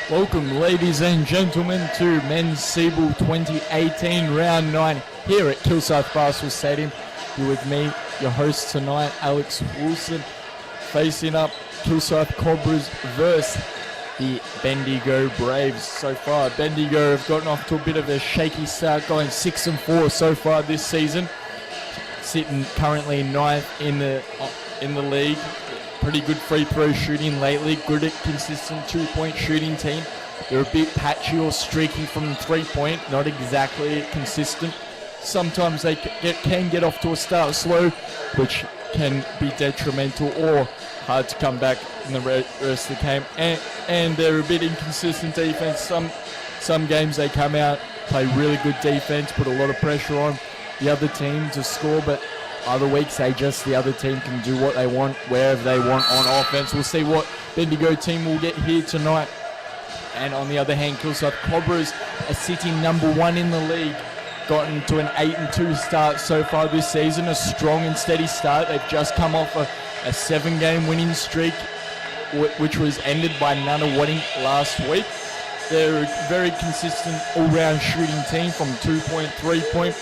Welcome, ladies and gentlemen, to Men's Seaball 2018 Round 9 here at Kilsyth Basketball Stadium. You're with me, your host tonight, Alex Wilson, facing up Kilsyth Cobras versus the Bendigo Braves. So far, Bendigo have gotten off to a bit of a shaky start, going 6-4 so far this season, sitting currently 9th in the league. Pretty good free throw shooting lately, good at consistent two-point shooting team. They're a bit patchy or streaky from the three-point, not exactly consistent. Sometimes they can get off to a start slow, which can be detrimental or hard to come back in the rest of the game. And they're a bit inconsistent defense. Some games they come out, play really good defense, put a lot of pressure on the other team to score, but other weeks, the other team can do what they want, wherever they want on offense. We'll see what Bendigo team will get here tonight. And on the other hand, Kilsyth Cobras are sitting number 1 in the league. Gotten to an 8-2 start so far this season, a strong and steady start. They've just come off a 7-game winning streak, which was ended by Nunawading last week. They're a very consistent all-round shooting team from 2-point, 3-point.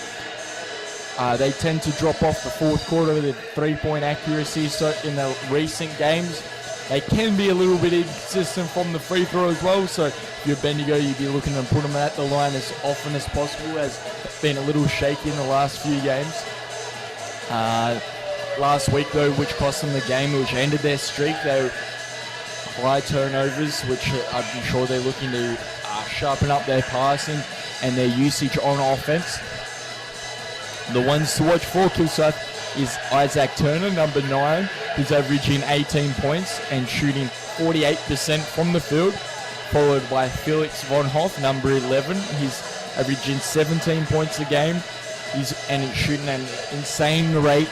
They tend to drop off the fourth quarter with their 3-point accuracy. So in the recent games, they can be a little bit inconsistent from the free throw as well. So if you're Bendigo, you'd be looking to put them at the line as often as possible, as it's been a little shaky in the last few games. Last week, though, which cost them the game, which ended their streak, they were high turnovers, which I'm sure they're looking to sharpen up their passing and their usage on offense. The ones to watch for Kilsyth is Isaac Turner, number 9, who's averaging 18 points and shooting 48% from the field, followed by Felix Von Hoff, number 11. He's averaging 17 points a game. He's shooting an insane rate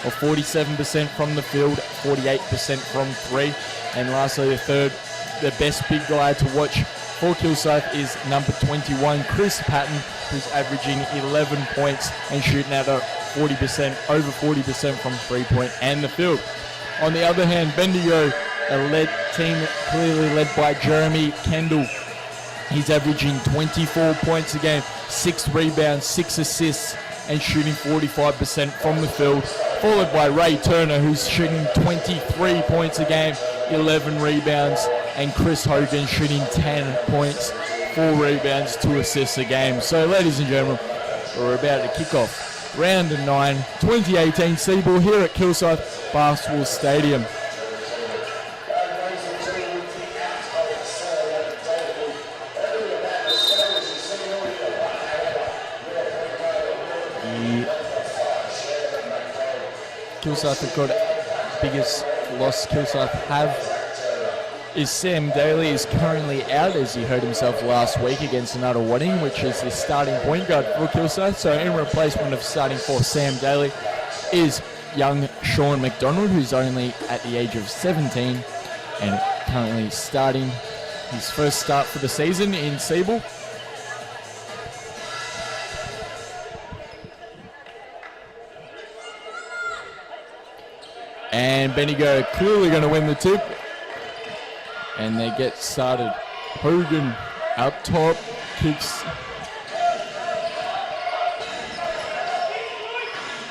of 47% from the field, 48% from 3. And lastly, the best big guy to watch for Kilsyth is number 21, Chris Patton, who's averaging 11 points and shooting at over 40% from 3-point and the field. On the other hand, Bendigo, a team clearly led by Jeremy Kendall. He's averaging 24 points a game, 6 rebounds, 6 assists, and shooting 45% from the field, followed by Ray Turner, who's shooting 23 points a game, 11 rebounds, and Chris Hogan shooting 10 points, 4 rebounds, 2 assists a game. So, ladies and gentlemen, we're about to kick off round 9, 2018 Seaball here at Kilsyth Basketball Stadium. Kilsyth have got biggest loss Kilsyth have is Sam Daly is currently out, as he hurt himself last week against Nunawading, which is the starting point guard for Kilsyth. So in replacement of starting for Sam Daly is young Sean McDonald, who's only at the age of 17 and currently starting his first start for the season in Seaball. And Bendigo clearly going to win the tip. And they get started. Hogan up top, kicks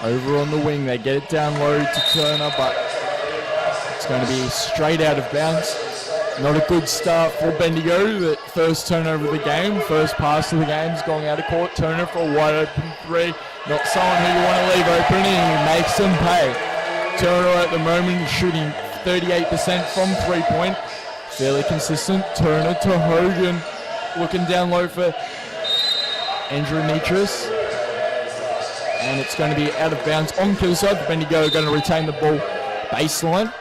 over on the wing. They get it down low to Turner, but it's going to be straight out of bounds. Not a good start for Bendigo. The first turnover of the game, first pass of the game is going out of court. Turner for a wide open 3. Not someone who you want to leave open, and he makes them pay. Turner at the moment is shooting 38% from 3-point. Fairly consistent. Turner to Hogan. Looking down low for Andrew Nitris. And it's going to be out of bounds on Kilsyth. Bendigo are going to retain the ball baseline.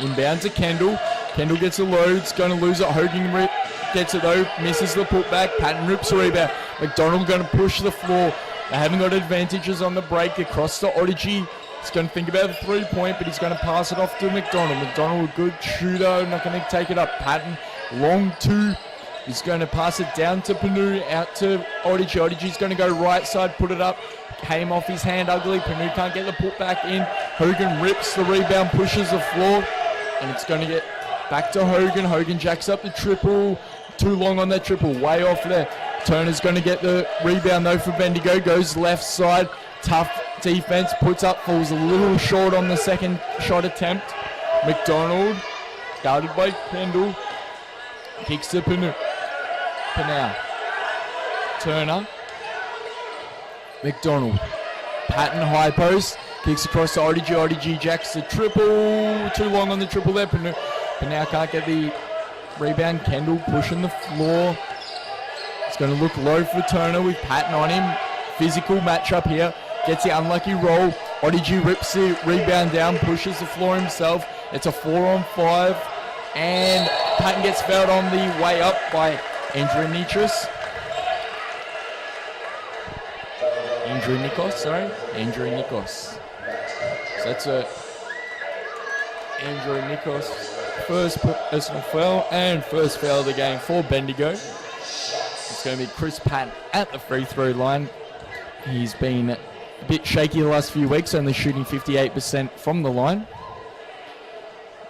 Inbound to Kendall. Kendall gets a load. It's going to lose it. Hogan gets it though. Misses the putback. Patton rips the rebound. McDonald going to push the floor. They haven't got advantages on the break. Across to Odygy. He's going to think about the 3-point, but he's going to pass it off to McDonald. McDonald, a good shooter, not going to take it up. Patton, long 2, He's going to pass it down to Panu, out to Odigi. Odigi's going to go right side, put it up. Came off his hand ugly. Panu can't get the put back in. Hogan rips the rebound, pushes the floor, and it's going to get back to Hogan. Hogan jacks up the triple. Too long on that triple, way off there. Turner's going to get the rebound though for Bendigo. Goes left side, tough defense, puts up, falls a little short on the second shot attempt. McDonald, guarded by Kendall, kicks to Panu. Turner, McDonald, Patton high post, kicks across to Odigi. Odigi jacks the triple, too long on the triple there. Panu can't get the rebound. Kendall pushing the floor. It's going to look low for Turner with Patton on him. Physical matchup here. Gets the unlucky roll. Odigi rips the rebound down, pushes the floor himself. It's a 4-on-5, and Patton gets fouled on the way up by Andrew Nikos. So that's a Andrew Nikos first personal foul and first foul of the game for Bendigo. It's going to be Chris Patton at the free throw line. He's been a bit shaky the last few weeks, only shooting 58% from the line.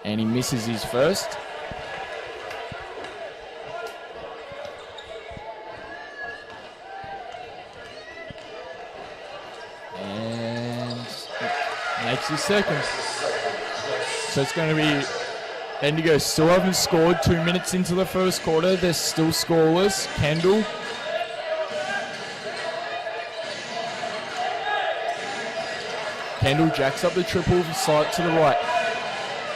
And he misses his first. And makes his second. So it's going to be Bendigo still haven't scored. 2 minutes into the first quarter. They're still scoreless. Kendall. Kendall jacks up the triple side to the right.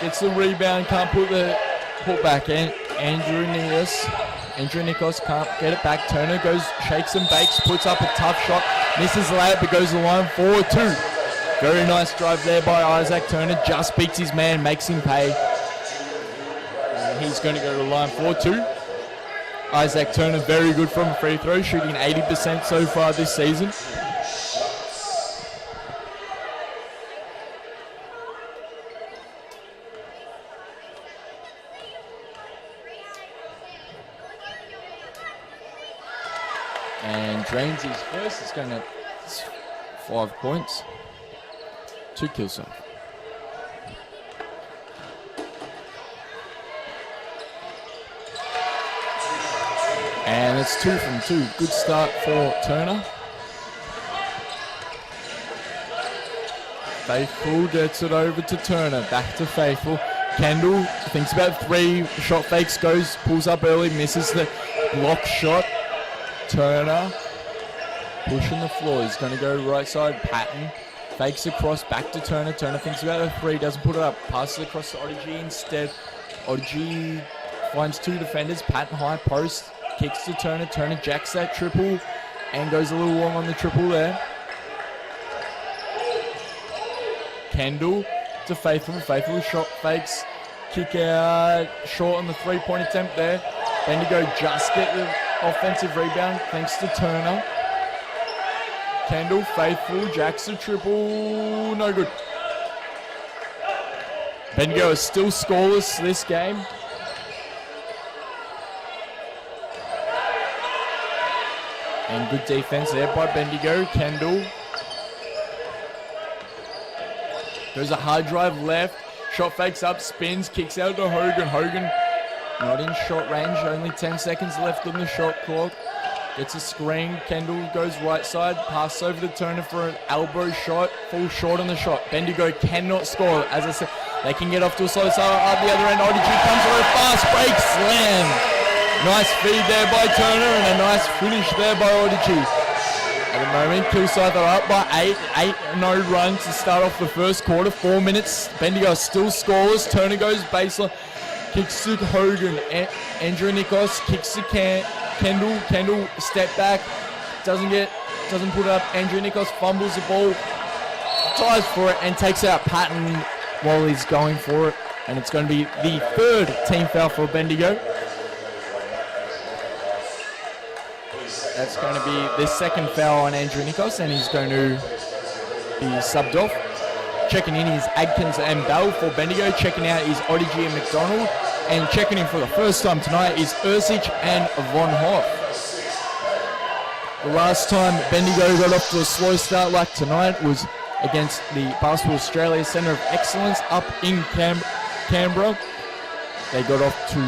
Gets the rebound, can't put the put back in. Andrew Nikos can't get it back. Turner goes, shakes and bakes, puts up a tough shot. Misses the layup, but goes to the line 4-2. Very nice drive there by Isaac Turner. Just beats his man, makes him pay. And he's going to go to the line 4-2. Isaac Turner very good from free throw, shooting 80% so far this season. And drains his first. It's going to 5 points to Kilsyth. And it's 2 from 2. Good start for Turner. Faithful gets it over to Turner. Back to Faithful. Kendall thinks about 3 shot fakes, goes, pulls up early, misses the block shot. Turner pushing the floor. He's going to go right side. Patton fakes across, back to Turner. Turner thinks about a 3, doesn't put it up. Passes across to Odigi instead. Odigi finds 2 defenders. Patton high post, kicks to Turner. Turner jacks that triple and goes a little long on the triple there. Kendall to Faithful. Faithful shot fakes. Kick out short on the 3-point attempt there. Bendigo just get the offensive rebound thanks to Turner. Kendall, Faithful, jacks the triple, no good. Bendigo is still scoreless this game. And good defense there by Bendigo. Kendall goes a hard drive left, shot fakes up, spins, kicks out to Hogan. Hogan not in shot range, only 10 seconds left on the shot clock. Gets a screen, Kendall goes right side, passes over to Turner for an elbow shot, falls short on the shot. Bendigo cannot score. As I said, they can get off to a slow start at the other end. Odigi comes over fast break, slam. Nice feed there by Turner and a nice finish there by Odigi. At the moment, Kilsyth are up by 8-0 run to start off the first quarter. 4 minutes, Bendigo still scoreless. Turner goes baseline. Kicks to Hogan. Andrew Nikos kicks to Kendall. Kendall step back. Doesn't put it up. Andrew Nikos fumbles the ball. Dives for it and takes out Patton while he's going for it. And it's going to be the 3rd team foul for Bendigo. That's going to be the 2nd foul on Andrew Nikos, and he's going to be subbed off. Checking in is Adkins and Bell for Bendigo. Checking out is Odigi and McDonald. And checking in for the first time tonight is Ursic and Von Hoff. The last time Bendigo got off to a slow start like tonight was against the Basketball Australia Centre of Excellence up in Canberra. They got off to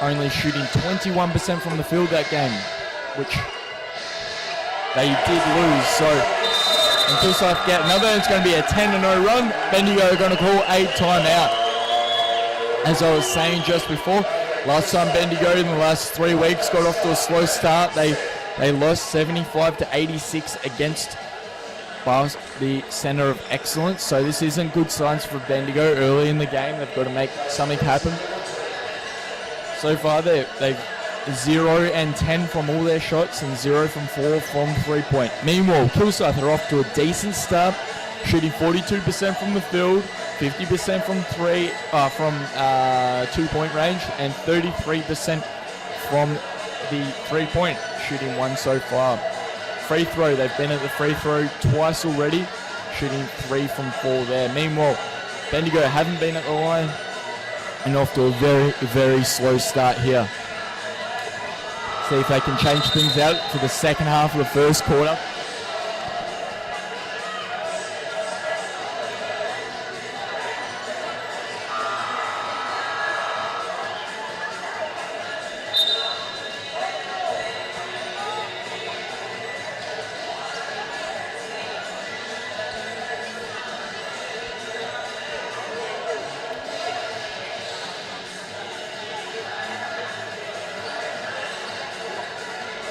only shooting 21% from the field that game, which they did lose. So until Kilsyth get another, it's going to be a 10-0 run. Bendigo are going to call a timeout. As I was saying just before, last time Bendigo in the last 3 weeks got off to a slow start, they lost 75-86 against the Centre of Excellence. So this isn't good signs for Bendigo early in the game. They've got to make something happen. So far, they've 0-10 from all their shots and 0 from 4 from 3-point. Meanwhile, Kilsyth are off to a decent start, shooting 42% from the field, 50% from 2-point range, and 33% from the 3-point, shooting 1 so far. Free throw, they've been at the free throw twice already, shooting 3 from 4 there. Meanwhile, Bendigo haven't been at the line and off to a very, very slow start here. See if they can change things out for the second half of the first quarter.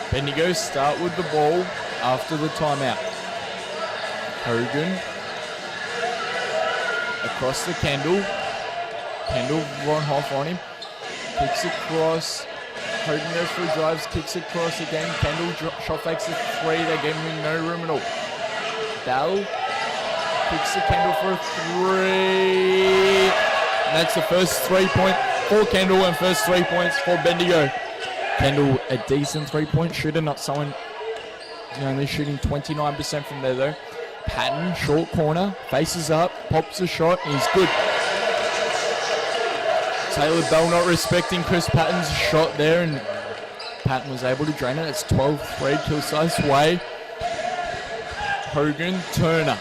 Bendigo start with the ball after the timeout. Hogan across the Kendall. Kendall, Von Hoff on him. Kicks across. Hogan goes through drives, kicks across again. Kendall shot fakes a 3. They're giving him no room at all. Bell kicks the Kendall for a 3. And that's the first 3-point for Kendall and first 3 points for Bendigo. Kendall, a decent 3-point shooter, not someone only shooting 29% from there though. Patton, short corner, faces up, pops a shot, and he's good. Taylor Bell not respecting Chris Patton's shot there, and Patton was able to drain it. It's 12-3, Kilsyth's way. Hogan, Turner,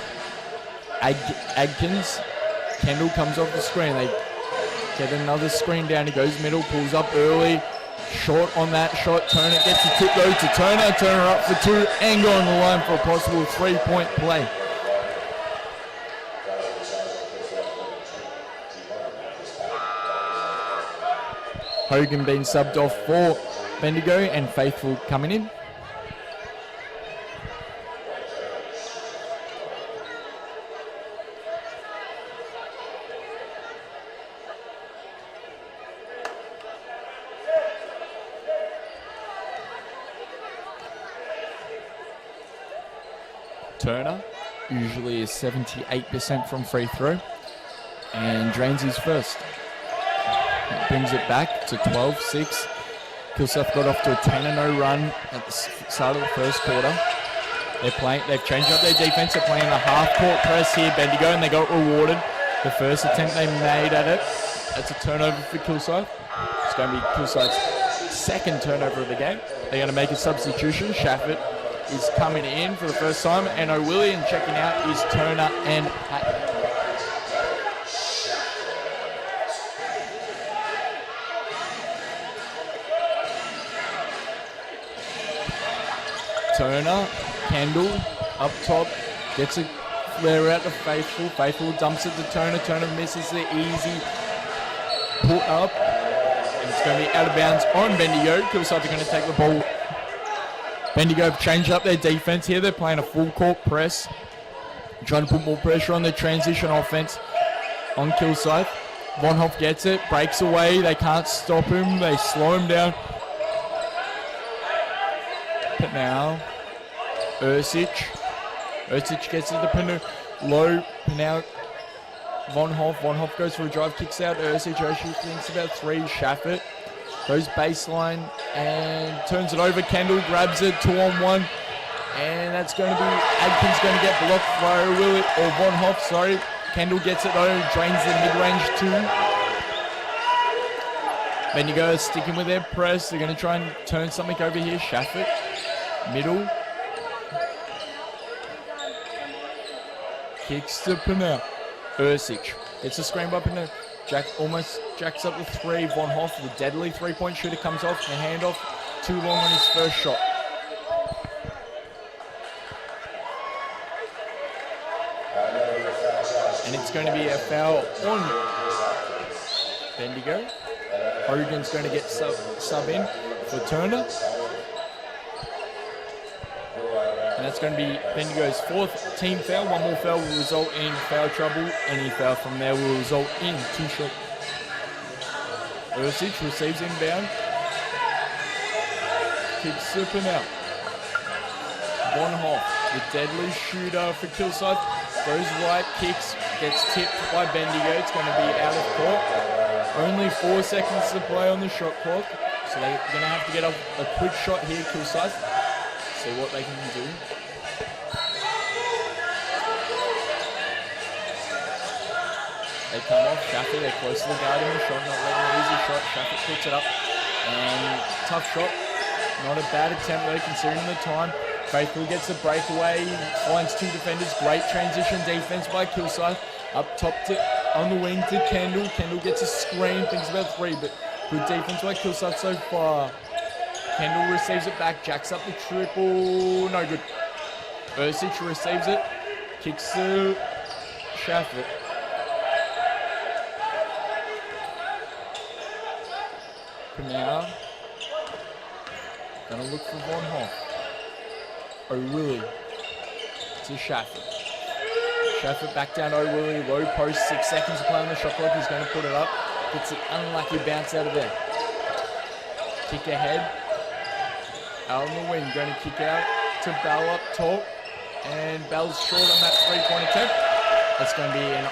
Adkins, Kendall comes off the screen. They get another screen down. He goes middle, pulls up early. Short on that shot. Turner gets a tip though to Turner. Turner up for 2 and go on the line for a possible 3-point play. Hogan being subbed off for Bendigo and Faithful coming in. Turner usually is 78% from free throw and drains his first. It brings it back to 12-6. Kilsyth got off to a 10-0 run at the start of the first quarter. They've changed up their defense. They're playing a half-court press here, Bendigo, and they got rewarded. The first attempt they made at it. That's a turnover for Kilsyth. It's going to be Kilsyth's second turnover of the game. They're going to make a substitution. Shafford is coming in for the first time, and O'William checking out is Turner and Patton. Turner, Kendall, up top, gets a flare out to Faithful. Faithful dumps it to Turner. Turner misses the easy put up, and it's going to be out of bounds on Bendigo. Kilsyth are going to take the ball. Bendigo have changed up their defense here. They're playing a full court press, trying to put more pressure on their transition offense on Kilsyth. Von Hoff gets it, breaks away. They can't stop him. They slow him down. But now, Ursic gets it to Panu. Low, now Von Hoff goes for a drive, kicks out Ursic thinks about 3, Shafford. Goes baseline and turns it over. Kendall grabs it, 2-on-1. And that's going to be, Adkins going to get blocked by Von Hoff, Kendall gets it though, drains the mid-range 2. Bendigo is sticking with their press. They're going to try and turn something over here. Shafford, middle. Kicks to Pernell. Ursic gets a screen by Pernell. Jack almost jacks up the three. Von Hoff, the deadly three-point shooter, comes off. The handoff too long on his first shot. And it's going to be a foul on Bendigo. Hogan's going to get sub in for Turner. And that's going to be Bendigo's fourth team foul. One more foul will result in foul trouble. Any foul from there will result in two shots. Ursic receives inbound. Kicks super now. Von Hoff, the deadly shooter for Kilsyth, goes right, kicks, gets tipped by Bendigo. It's going to be out of court. Only 4 seconds to play on the shot clock. So they're going to have to get a quick shot here, Kilsyth. See what they can do. They come off. Shafford, they're close to the guarding the shot, not letting an easy shot. Shafford puts it up. And tough shot. Not a bad attempt though, considering the time. Faithful gets the breakaway, finds two defenders. Great transition defense by Kilsyth. Up top on the wing to Kendall. Kendall gets a screen, thinks about three, but good defense by Kilsyth so far. Kendall receives it back, jacks up the triple, no good. Ursic receives it, kicks to Shafford. Now, gonna look for Von Hoff. O'Willy to Shafford. Shafford back down to O'Willy, low post, 6 seconds to play on the shot clock. He's going to put it up. Gets an unlucky bounce out of there. Kick ahead. Out on the wing, going to kick out to Bell up top. And Bell's short on that three-point attempt. That's going to be a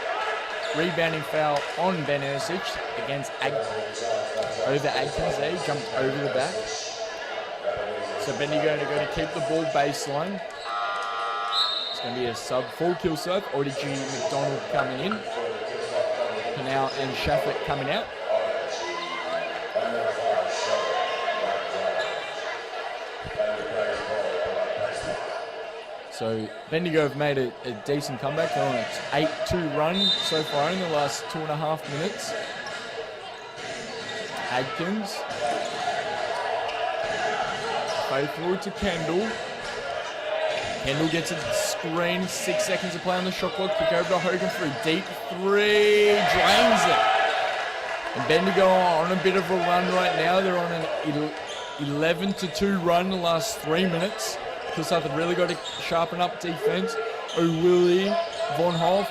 rebounding foul on Ben Ursic against over Adkins there. He jumped over the back. So Bendigo are going to keep the ball baseline. It's going to be a sub for Kilsyth. ODG McDonald coming in. Now and Shafford coming out. So Bendigo have made a decent comeback. They're on an 8-2 run so far in the last 2.5 minutes. Adkins. Faithful to Kendall. Kendall gets a screen, 6 seconds to play on the shot clock. Kick over to Hogan for a deep three, drains it. And Bendigo are on a bit of a run right now. They're on an 11-2 run the last 3 minutes. Kilsyth have really got to sharpen up defense. O'Willy, Von Hoff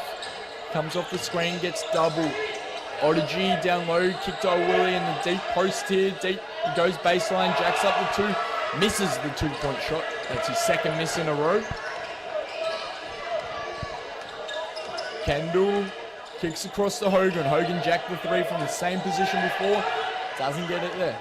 comes off the screen, gets double. Odygy down low, kick to O'Willy in the deep post here. Deep, he goes baseline, jacks up the two. Misses the two-point shot. That's his second miss in a row. Kendall kicks across to Hogan. Hogan jacked the three from the same position before. Doesn't get it there.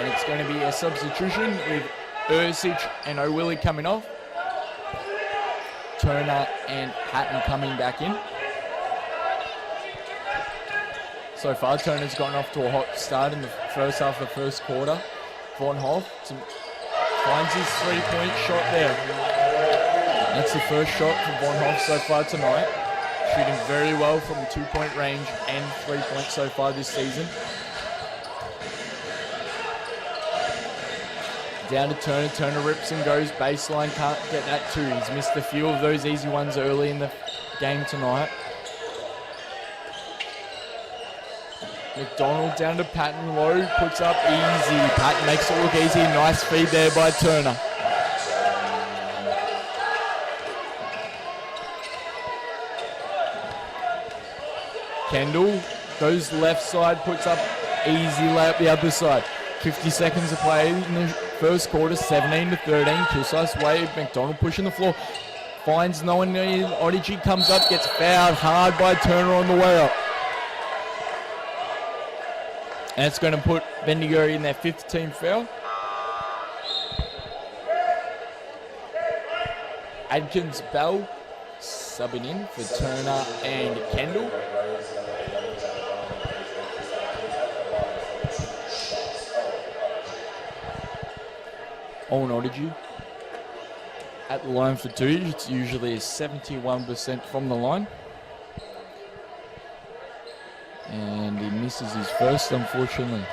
It's going to be a substitution with Ursic and O'Willy coming off. Turner and Patton coming back in. So far, Turner's gotten off to a hot start in the first half of the first quarter. Von Hoff finds his three-point shot there. That's the first shot for Von Hoff so far tonight. Shooting very well from two-point range and three-point so far this season. Down to Turner. Turner rips and goes baseline. Can't get that two. He's missed a few of those easy ones early in the game tonight. McDonald down to Patton. Low puts up easy. Patton makes it look easy. Nice feed there by Turner. Kendall goes left side. Puts up easy layup the other side. 50 seconds to play in the first quarter, 17-13. Kilsyth's wave. McDonald pushing the floor. Finds no one near. Odygy comes up, gets fouled hard by Turner on the way up. And it's going to put Bendigo in their 5th team foul. Adkins Bell subbing in for Turner and Kendall. Owen Odygy at the line for 2. It's usually a 71% from the line. And he misses his first, unfortunately.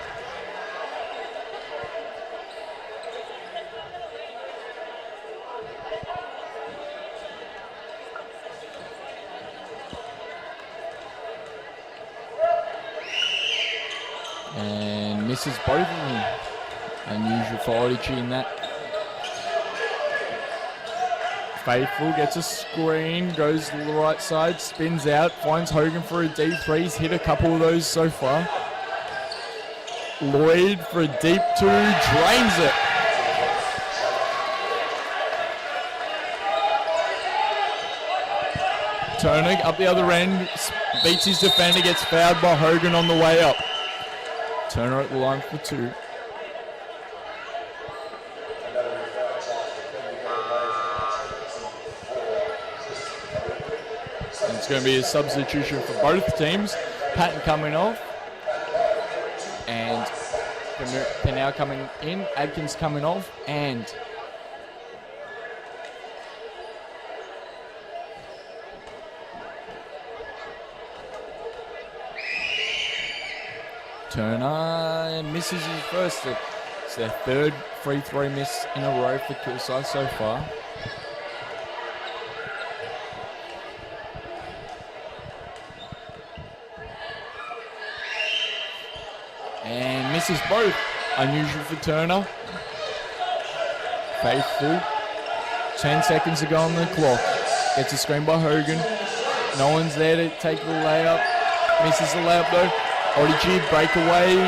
And misses both of them. Unusual for Odygy in that. Faithful gets a screen, goes to the right side, spins out, finds Hogan for a deep 3. He's hit a couple of those so far. Lloyd for a deep 2, drains it. Turner up the other end, beats his defender, gets fouled by Hogan on the way up. Turner at the line for 2. It's going to be a substitution for both teams. Patton coming off. And Penau coming in. Adkins coming off. And Turner misses his first. It's their 3rd free throw miss in a row for Kilsyth so far. And misses both. Unusual for Turner. Faithful. 10 seconds to go on the clock. Gets a screen by Hogan. No one's there to take the layup. Misses the layup though. Odygy breakaway.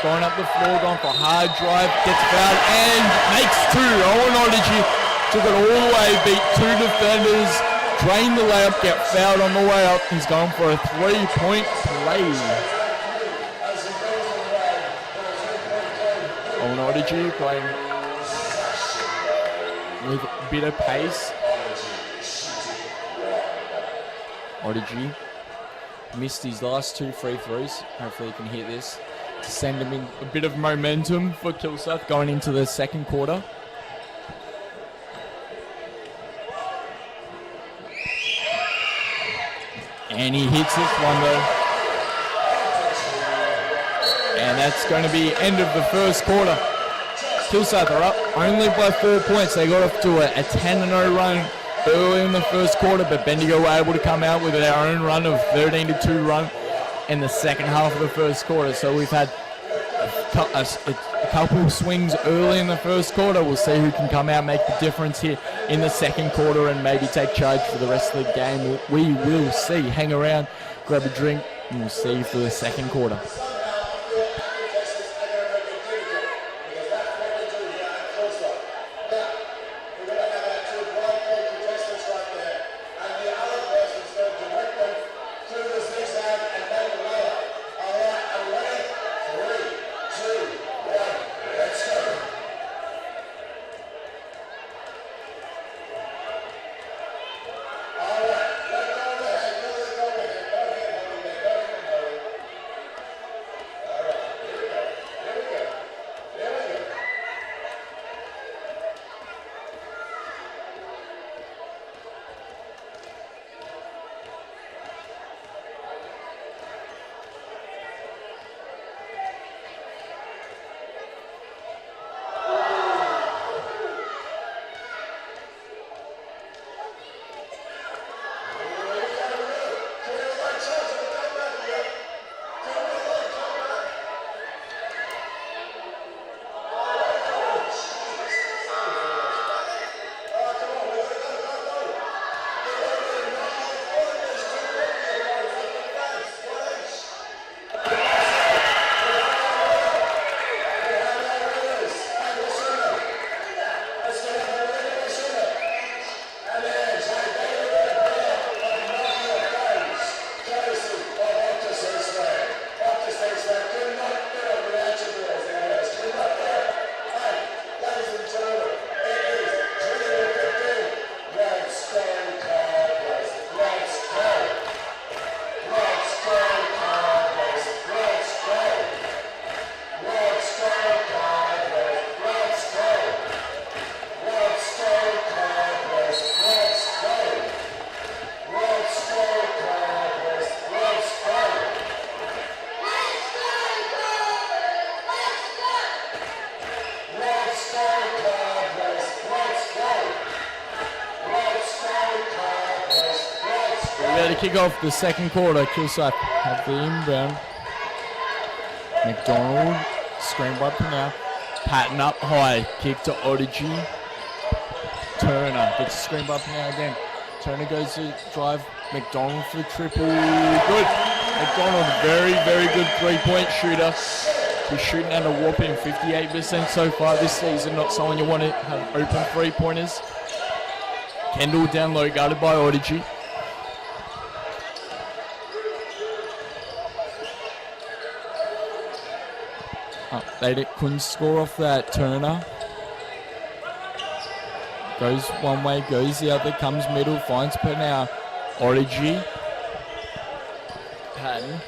Going up the floor, going for a hard drive. Gets fouled and makes 2. Owen Odygy took it all the way. Beat 2 defenders. Drained the layup. Get fouled on the way up. He's going for a 3-point play. Owen Odygy playing with a bit of pace. Odygy missed his last 2 free throws. Hopefully he can hit this to send him in a bit of momentum for Kilsyth going into the 2nd quarter. And he hits this one though. And that's going to be end of the 1st quarter. Kilsyth are up only by 4 points. They got off to a 10-0 run early in the 1st quarter, but Bendigo were able to come out with our own run of 13-2 run in the 2nd half of the 1st quarter. So we've had a couple swings early in the 1st quarter. We'll see who can come out, make the difference here in the 2nd quarter and maybe take charge for the rest of the game. We will see. Hang around, grab a drink, and we'll see you for the 2nd quarter. there to kick off the second quarter. Kilsyth have the inbound. McDonald, screen by now. Patton up high, kick to Odygy. Turner gets a screen by now again. Turner goes to drive. McDonald for the triple. Good. McDonald, very, very good three-point shooter. He's shooting at a whopping 58% so far this season. Not someone you want to have open three-pointers. Kendall down low, guarded by Odygy. They couldn't score off that. Turner goes one way, goes the other, comes middle, finds Pernell. Odygy. Patton.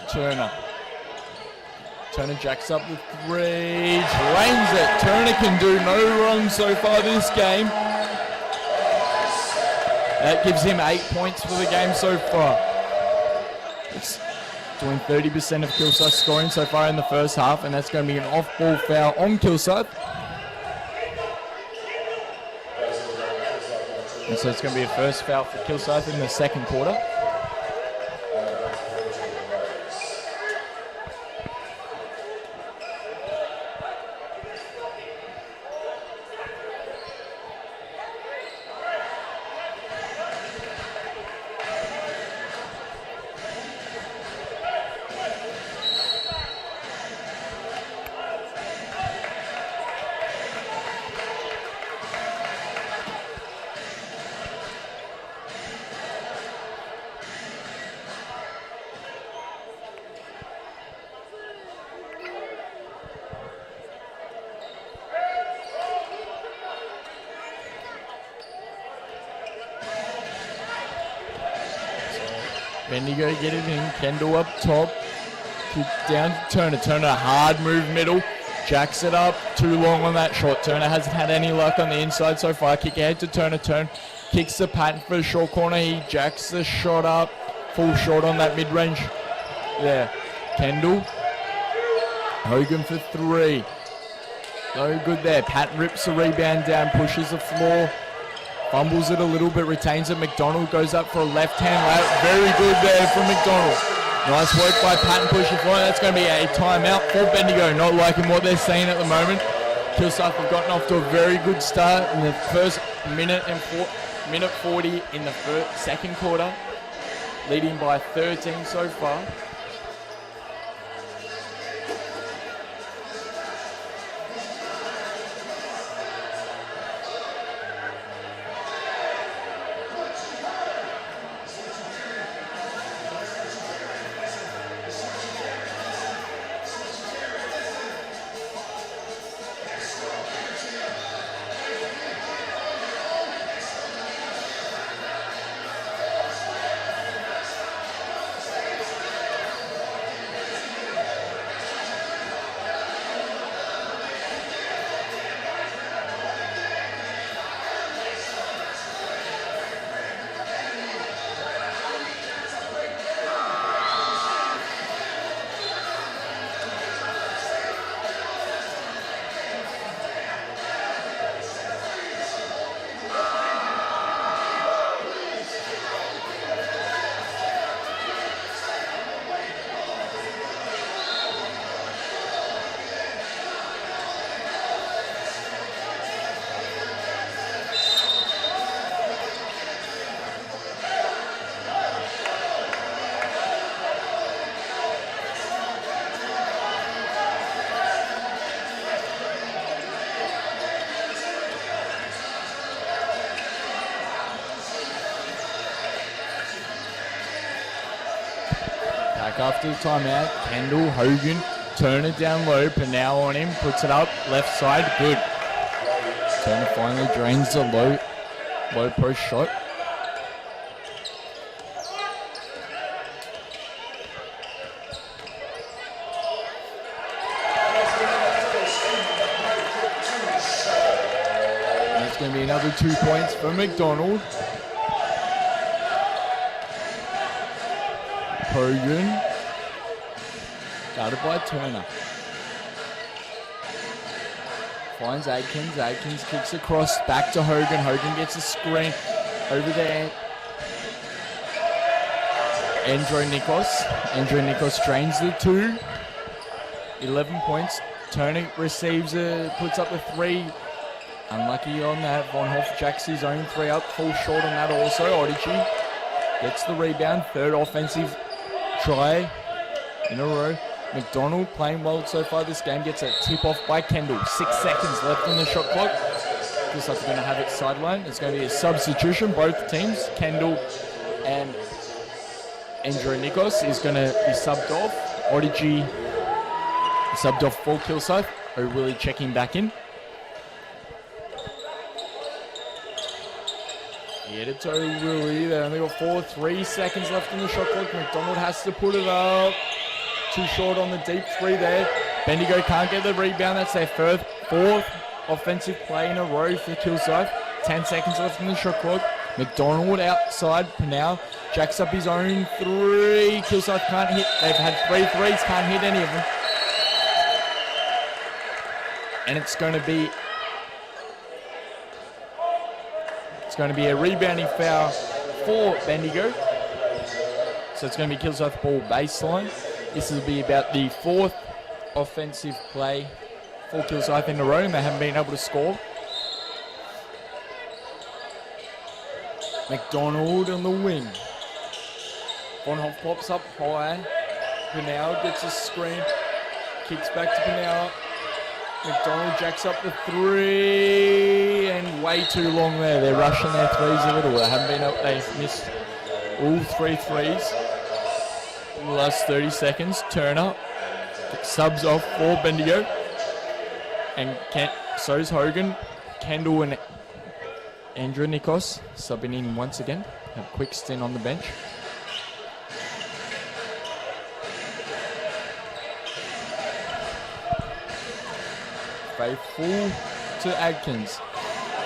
Turner. Turner jacks up the three, drains it. Turner can do no wrong so far this game. That gives him 8 points for the game so far. It's doing 30% of Kilsyth's scoring so far in the first half, and that's going to be an off-ball foul on Kilsyth. And so it's going to be a first foul for Kilsyth in the second quarter. Bendigo get it in. Kendall up top. Kick down to Turner. Turner, hard move middle. Jacks it up. Too long on that shot. Turner hasn't had any luck on the inside so far. Kick ahead to Turner. Turn kicks the Patton for the short corner. He jacks the shot up. Full short on that mid-range. There. Kendall. Hogan for three. No good there. Patton rips the rebound down. Pushes the floor. Fumbles it a little bit, retains it. McDonald goes up for a left-hand layup. Very good there from McDonald. Nice work by Patton pushing forward. That's going to be a timeout for Bendigo. Not liking what they're seeing at the moment. Kilsyth have gotten off to a very good start in the first minute 40 in the second quarter, leading by 13 so far. Back after the timeout, Kendall, Hogan, Turner down low, Pernell on him, puts it up, left side, good. Turner finally drains the low post shot. And it's going to be another 2 points for McDonald. Hogan, guarded by Turner. Finds Adkins. Adkins kicks across, back to Hogan. Hogan gets a screen over there. Andrew Nikos drains the 2. 11 points. Turner receives puts up the 3. Unlucky on that. Von Hoff jacks his own 3 up. Falls short on that also. Odici gets the rebound. 3rd offensive try in a row. McDonald playing well so far this game. Gets a tip off by Kendall. 6 seconds left on the shot clock. Looks like they're going to have it sideline. It's going to be a substitution. Both teams, Kendall and Andrew Nikos, is going to be subbed off. Odici subbed off for Kilsyth. O'Willie checking back in. Hit it to O'Willie. They only got 3 seconds left on the shot clock. McDonald has to put it up. Too short on the deep 3 there. Bendigo can't get the rebound. That's their 4th offensive play in a row for Kilsyth. 10 seconds left on the shot clock. McDonald outside. Pinal jacks up his own 3. Kilsyth can't hit. They've had 3 threes. Can't hit any of them. And it's going to be a rebounding foul for Bendigo. So it's going to be Kilsyth ball baseline. This will be about the 4th offensive play for Kilsyth in a row, and they haven't been able to score. McDonald on the wing. Von Hoff pops up high. Pinal gets a screen. Kicks back to Pinal. McDonald jacks up the 3, and way too long there. They're rushing their 3s a little. They haven't been up. They've missed all 3 threes in the last 30 seconds. Turner subs off for Bendigo, and so's Hogan. Kendall and Andrew Nikos subbing in once again. A quick stint on the bench. Faithful to Adkins.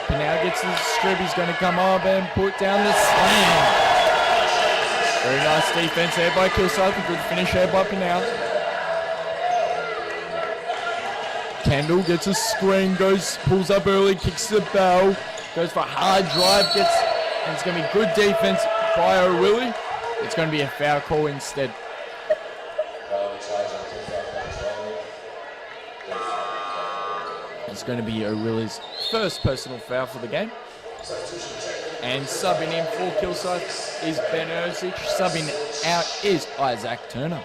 Pinal gets the strip. He's going to come up and put down the slam. Very nice defense there by Kilsyth. A good finish there by Pinal. Kendall gets a screen, pulls up early, kicks the bell, goes for a hard drive, and it's going to be good defense by O'Willie. It's going to be a foul call instead. It's going to be O'Willie's first personal foul for the game. And subbing in for Kilsyth is Ben Erzic. Subbing out is Isaac Turner.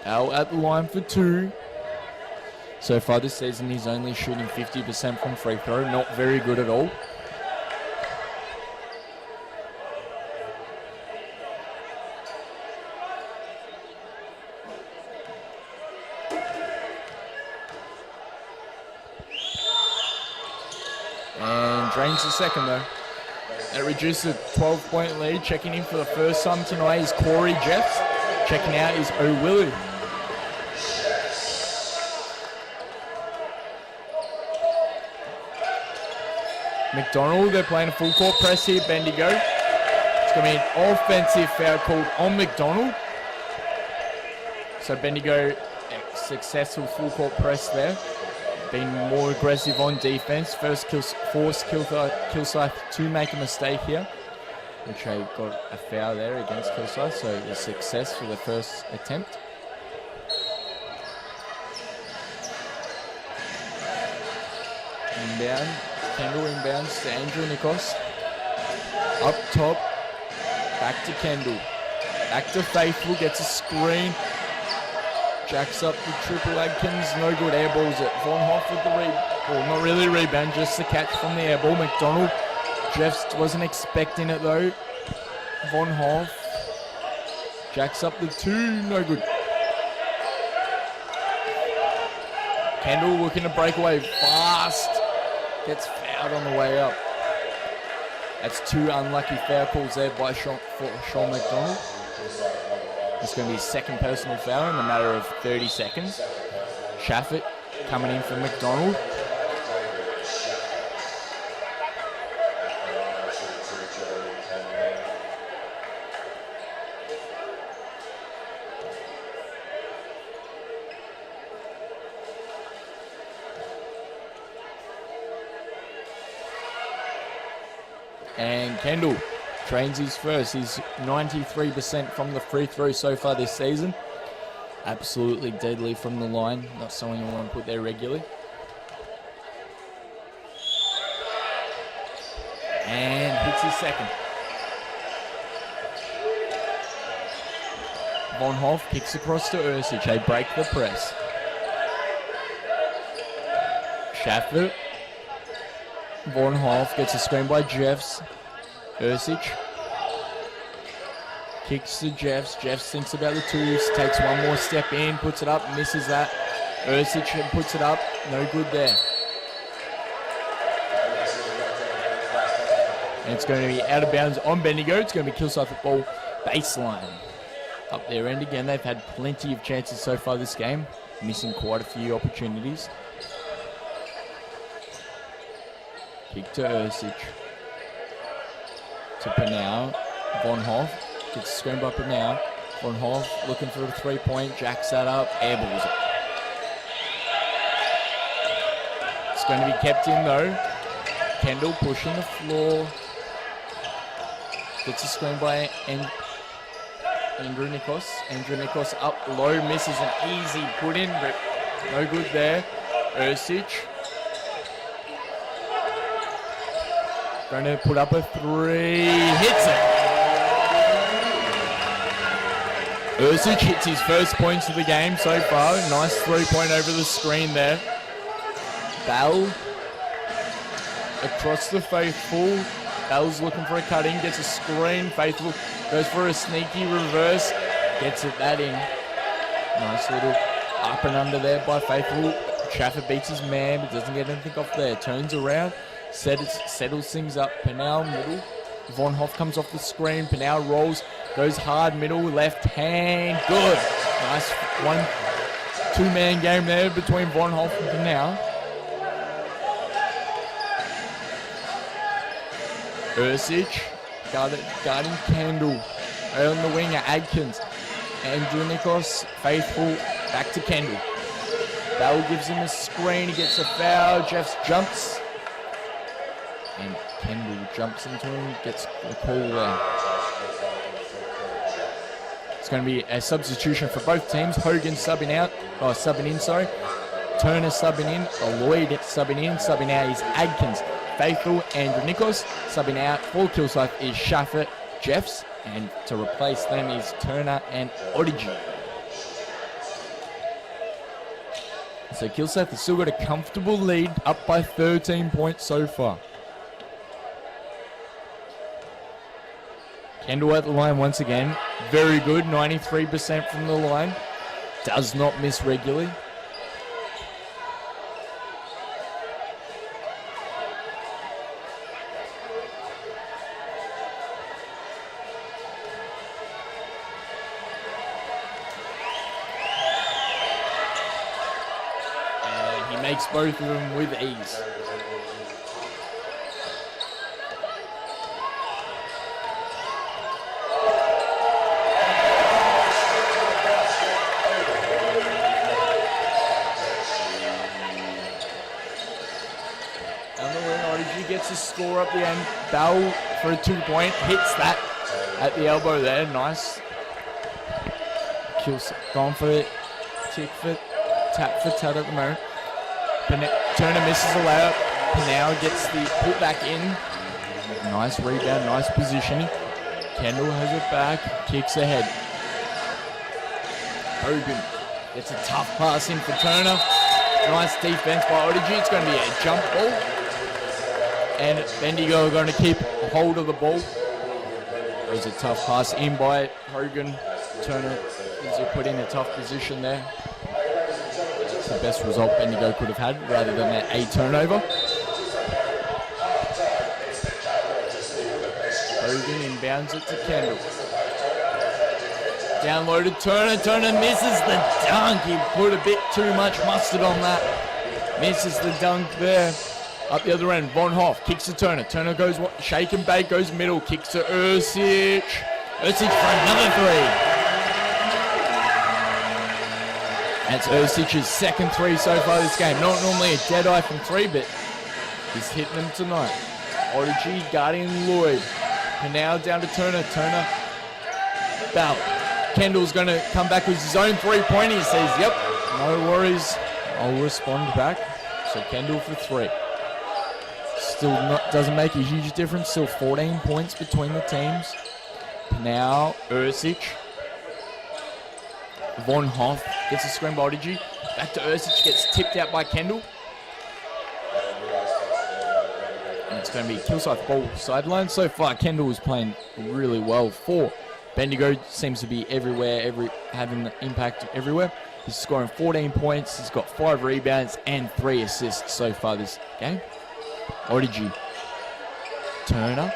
Al at the line for 2. So far this season he's only shooting 50% from free throw. Not very good at all. And drains the second though. That reduces a 12-point lead. Checking in for the first time tonight is Corey Jeffs. Checking out is O'Willie. McDonald, they're playing a full court press here, Bendigo. It's going to be an offensive foul called on McDonald. So Bendigo, successful full court press there. Being more aggressive on defense. Forced Kilsyth to make a mistake here, which they got a foul there against Kilsyth, so a success for the first attempt. Inbound. Kendall inbounds to Andrew Nikos. Up top. Back to Kendall. Back to Faithful. Gets a screen. Jacks up the triple Adkins. No good. Air balls it. Von Hoff with the well, not really rebound, just the catch from the air ball. McDonald. Jeffs wasn't expecting it though. Von Hoff. Jacks up the 2. No good. Kendall looking to break away fast. Gets fouled on the way up. That's 2 unlucky foul calls there by Sean McDonald. It's going to be his second personal foul in a matter of 30 seconds. Shaffett coming in for McDonald. And Kendall trains his first. He's 93% from the free throw so far this season. Absolutely deadly from the line. Not someone you want to put there regularly. And hits his second. Von Hoff kicks across to Ursic. They break the press. Schaffer. Von Hoff gets a screen by Jeffs. Ursic. Kicks to Jeffs. Jeffs thinks about the twos. Takes one more step in. Puts it up. Misses that. Ursic puts it up. No good there. And it's going to be out of bounds on Bendigo. It's going to be Kilsyth at ball baseline. Up their end again. They've had plenty of chances so far this game. Missing quite a few opportunities. Kick to Ursic. To Panau. Von Hoff. Gets a screen by Panau. Von Hoff looking for a 3-point. Jacks that up. Airballs it. It's going to be kept in though. Kendall pushing the floor. Gets a screen by Andrew Nikos. Andrew Nikos up low, misses an easy put in, but no good there. Ursic. Going to put up a 3. Hits it. Ursic hits his first points of the game so far. Nice 3-point over the screen there. Bell. Across the Faithful. Bell's looking for a cut-in, gets a screen. Faithful goes for a sneaky reverse, gets it that in. Nice little up and under there by Faithful. Schaffer beats his man, but doesn't get anything off there. Turns around, settles things up. Panau middle. Von Hoff comes off the screen. Panau rolls, goes hard middle, left hand. Good. Nice 1-2-man game there between Von Hoff and Panau. Ursic, guarding Kendall. On the winger, Adkins. Andrew Nikos, Faithful, back to Kendall. Bell gives him a screen, he gets a foul. Jeffs jumps. And Kendall jumps into him, gets the call there. It's going to be a substitution for both teams. Hogan subbing in. Turner subbing in. Lloyd subbing in. Subbing out is Adkins. Faithful, Andrew Nikos. Subbing out for Kilsyth is Schaffer, Jeffs, and to replace them is Turner and Odigi. So Kilsyth has still got a comfortable lead, up by 13 points so far. Kendall at the line once again. Very good, 93% from the line. Does not miss regularly. Makes both of them with ease. Odigi gets a score up the end. Bell for a 2-point. Hits that at the elbow there. Nice. Kills. Gone for it. Tick for tap for tat at the moment. Turner misses a layup. Panau gets the put back in. Nice rebound, nice positioning. Kendall has it back, kicks ahead. Hogan gets a tough pass in for Turner. Nice defense by Odigi. It's going to be a jump ball. And Bendigo are going to keep hold of the ball. There's a tough pass in by Hogan. Turner is put in a tough position there. The best result Bendigo could have had rather than a turnover. Hogan inbounds it to Kendall. Downloaded Turner. Turner misses the dunk. He put a bit too much mustard on that. Misses the dunk there. Up the other end, Von Hoff kicks to Turner. Turner goes shake and bake, goes middle, kicks to Ursic. Ursic for another 3. That's Ursic's second 3 so far this game. Not normally a dead eye from 3, but he's hitting them tonight. Odyssey guarding Lloyd. And now down to Turner. Turner. Bell. Kendall's going to come back with his own 3-pointer. He says, yep, no worries. I'll respond back. So Kendall for 3. Still doesn't make a huge difference. Still 14 points between the teams. Now Ursic. Von Hoff gets a screen by Odyssey. Back to Ursic. Gets tipped out by Kendall. And it's going to be Kilsyth ball sideline. So far, Kendall is playing really well for Bendigo. Seems to be everywhere, having the impact everywhere. He's scoring 14 points. He's got 5 rebounds and 3 assists so far this game. Odyssey. Turner.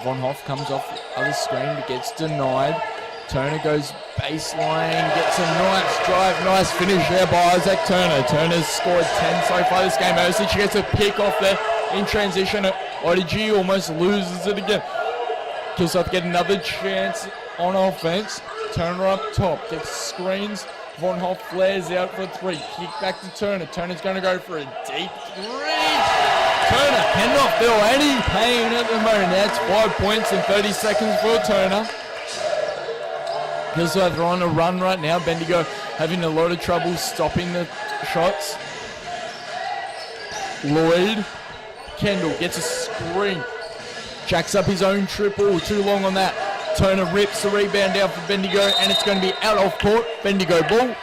Von Hoff comes off the other screen but gets denied. Turner goes baseline, gets a nice drive, nice finish there by Isaac Turner. Turner's scored 10 so far this game. Ursic gets a pick off there in transition. Odyssey almost loses it again. Kilsyth get another chance on offense. Turner up top, gets screens. Von Hoff flares out for 3. Kick back to Turner. Turner's going to go for a deep 3. Turner cannot feel any pain at the moment. That's 5 points in 30 seconds for Turner. Kilsyth are on a run right now. Bendigo having a lot of trouble stopping the shots. Lloyd. Kendall gets a screen. Jacks up his own triple. Too long on that. Turner rips the rebound down for Bendigo, and it's going to be out of court. Bendigo ball.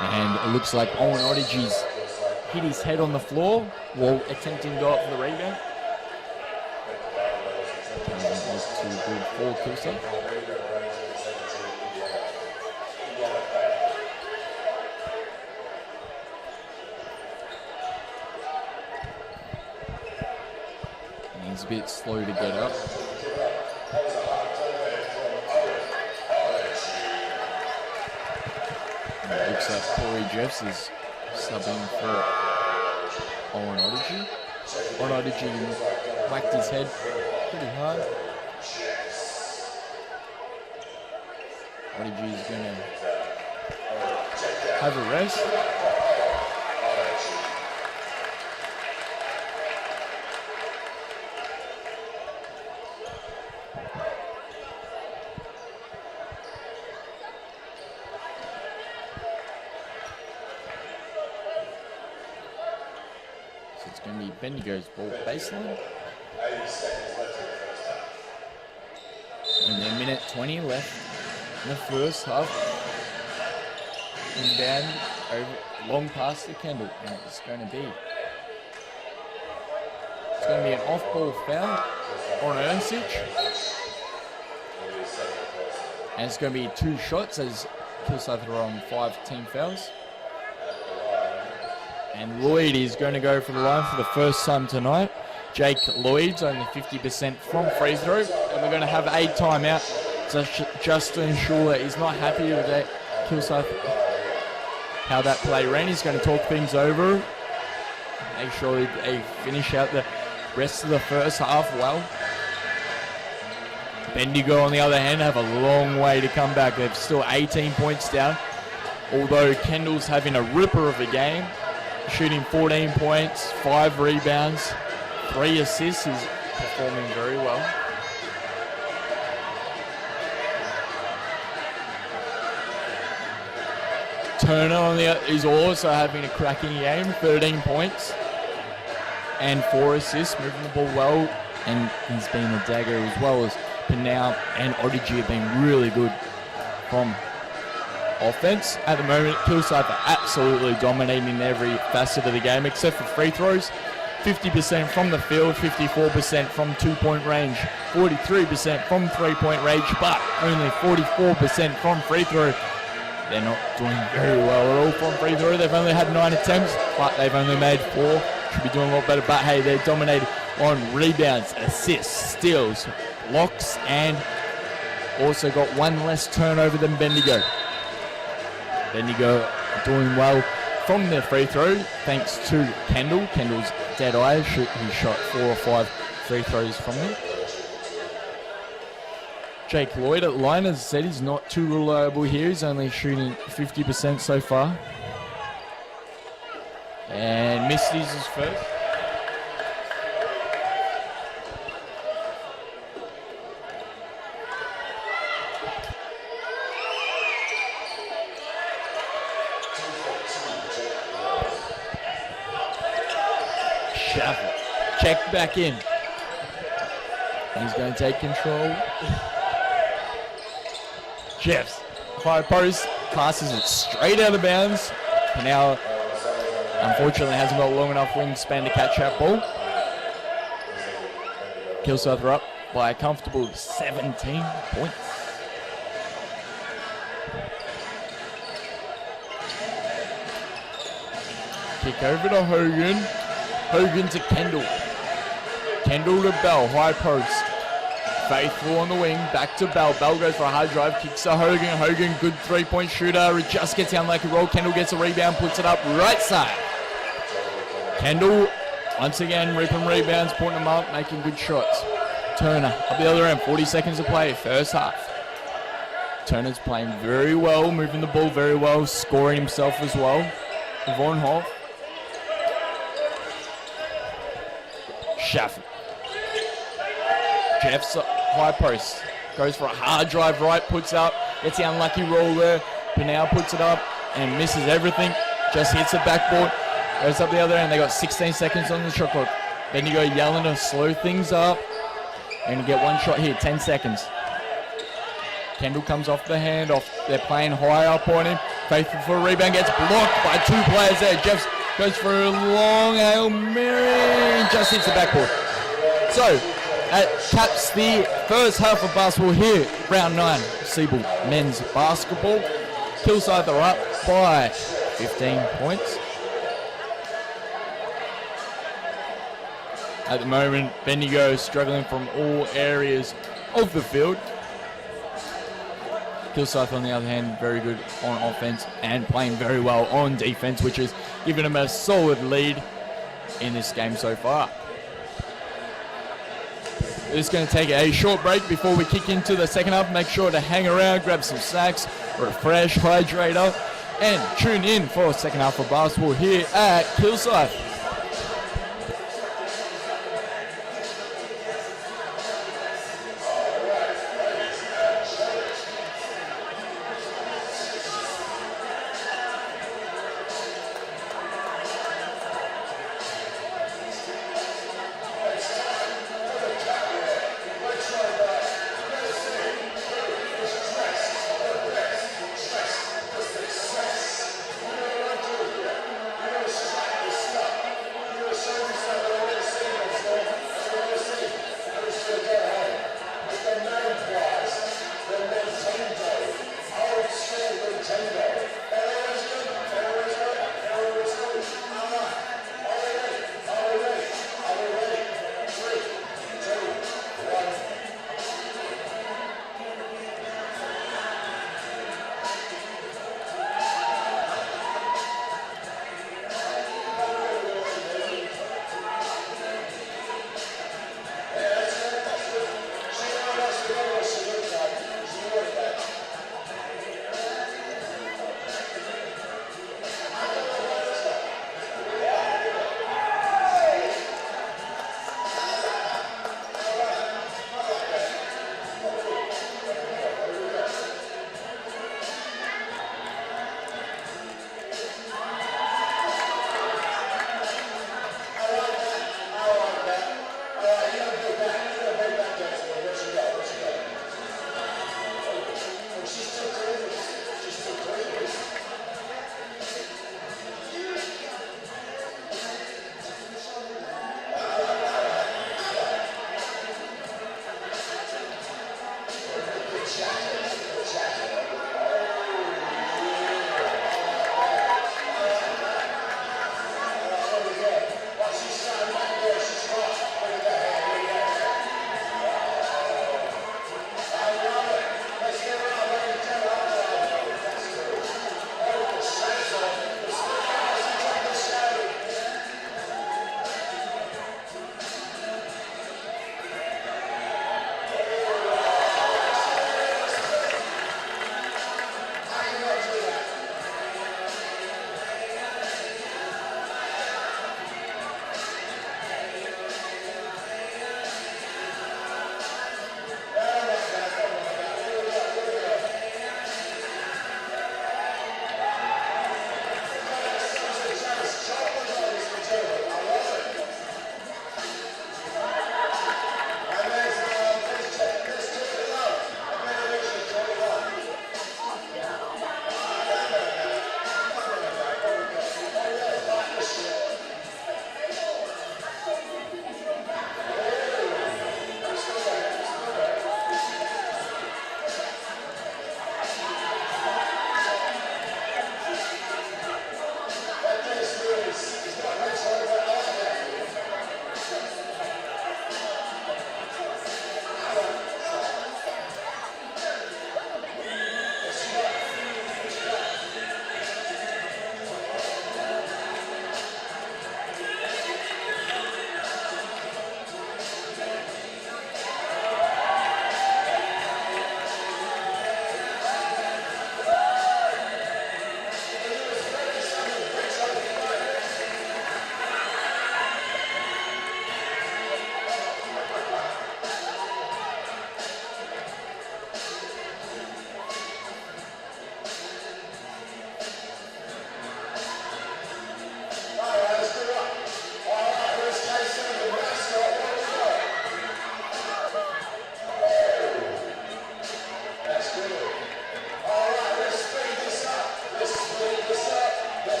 And it looks like Owen Odyssey's hit his head on the floor while attempting to go up for the rebound. Doesn't look too good for Kilsyth. He's a bit slow to get up. And it looks like Corey Jeffs is subbing for Owen Odyssey. Owen Odyssey whacked his head pretty hard. Odyssey is going to have a rest. It's going to be Bendigo's ball baseline. And then minute 20 left in the first half. Inbound over long pass to Kendall. And it's going to be an off-ball foul on Ursic. And it's going to be 2 shots as Kilsyth are on 5 team fouls. And Lloyd is going to go for the line for the first time tonight. Jake Lloyd's only 50% from free throw. And we're going to have a timeout just to ensure that he's not happy with that Kilsyth, how that play ran. He's going to talk things over. Make sure they finish out the rest of the first half well. Bendigo, on the other hand, have a long way to come back. They're still 18 points down. Although Kendall's having a ripper of a game. Shooting 14 points, 5 rebounds, 3 assists. He's performing very well. Turner is also having a cracking game, 13 points and 4 assists, moving the ball well, and he's been a dagger as well as Pinau and Odyssey have been really good from offense. At the moment, Kilsyth are absolutely dominating every facet of the game except for free throws. 50% from the field, 54% from 2-point range, 43% from 3-point range, but only 44% from free throw. They're not doing very well at all from free throw. They've only had 9 attempts, but they've only made 4. Should be doing a lot better, but hey, they're dominated on rebounds, assists, steals, blocks, and also got 1 less turnover than Bendigo. Bendigo doing well from their free throw, thanks to Kendall. Kendall's dead eye. He shot 4 or 5 free throws from there. Jake Lloyd at line, as I said, he's not too reliable here. He's only shooting 50% so far. And missed his first. checked back in. He's going to take control. Jeffs, high post, passes it straight out of bounds. Now, unfortunately, hasn't got long enough wingspan to catch that ball. Kilsyth are up by a comfortable 17 points. Kick over to Hogan. Hogan to Kendall. Kendall to Bell, high post. Faithful on the wing, back to Bell. Bell goes for a hard drive, kicks to Hogan. Hogan, good three-point shooter. It just gets down like a roll. Kendall gets a rebound, puts it up right side. Kendall, once again, ripping rebounds, putting them up, making good shots. Turner, up the other end, 40 seconds to play, first half. Turner's playing very well, moving the ball very well, scoring himself as well. Von Hoff. Schaff. Jeff's high post. Goes for a hard drive right, puts up, gets the unlucky roll there. Pinau puts it up and misses everything. Just hits the backboard. Goes up the other end. They got 16 seconds on the shot clock. Bendigo yelling to slow things up. And get one shot here, 10 seconds. Kendall comes off the handoff. They're playing high up on him. Faithful for a rebound, gets blocked by two players there. Jeffs goes for a long Hail Mary, just hits the backboard. So, that caps the first half of basketball here, round 9, Siebel men's basketball. Kilsyth are up by 15 points. At the moment, Bendigo struggling from all areas of the field. Kilsyth, on the other hand, very good on offense and playing very well on defense, which has given them a solid lead in this game so far. We're just going to take a short break before we kick into the second half. Make sure to hang around, grab some snacks, refresh, hydrate up, and tune in for second half of basketball here at Kilsyth.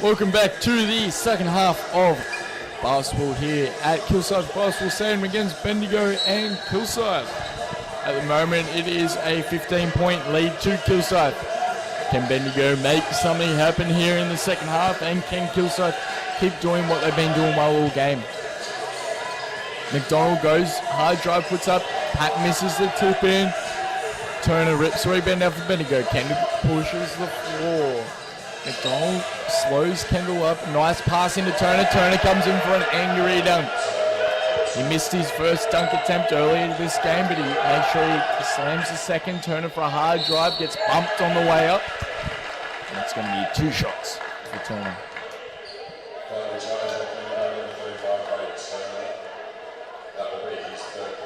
Welcome back to the second half of basketball here at Kilsyth Basketball Stadium against Bendigo and Kilsyth. At the moment, it is a 15-point lead to Kilsyth. Can Bendigo make something happen here in the second half, and can Kilsyth keep doing what they've been doing well all game? McDonald goes, hard drive, puts up, Pat misses the tip in. Turner rips rebound out for Bendigo. Kendall pushes the floor. McDonald slows Kendall up. Nice pass into Turner. Turner comes in for an angry dunk. He missed his first dunk attempt earlier this game, but he made sure he slams the second. Turner for a hard drive, gets bumped on the way up. And it's going to be 2 shots for Turner.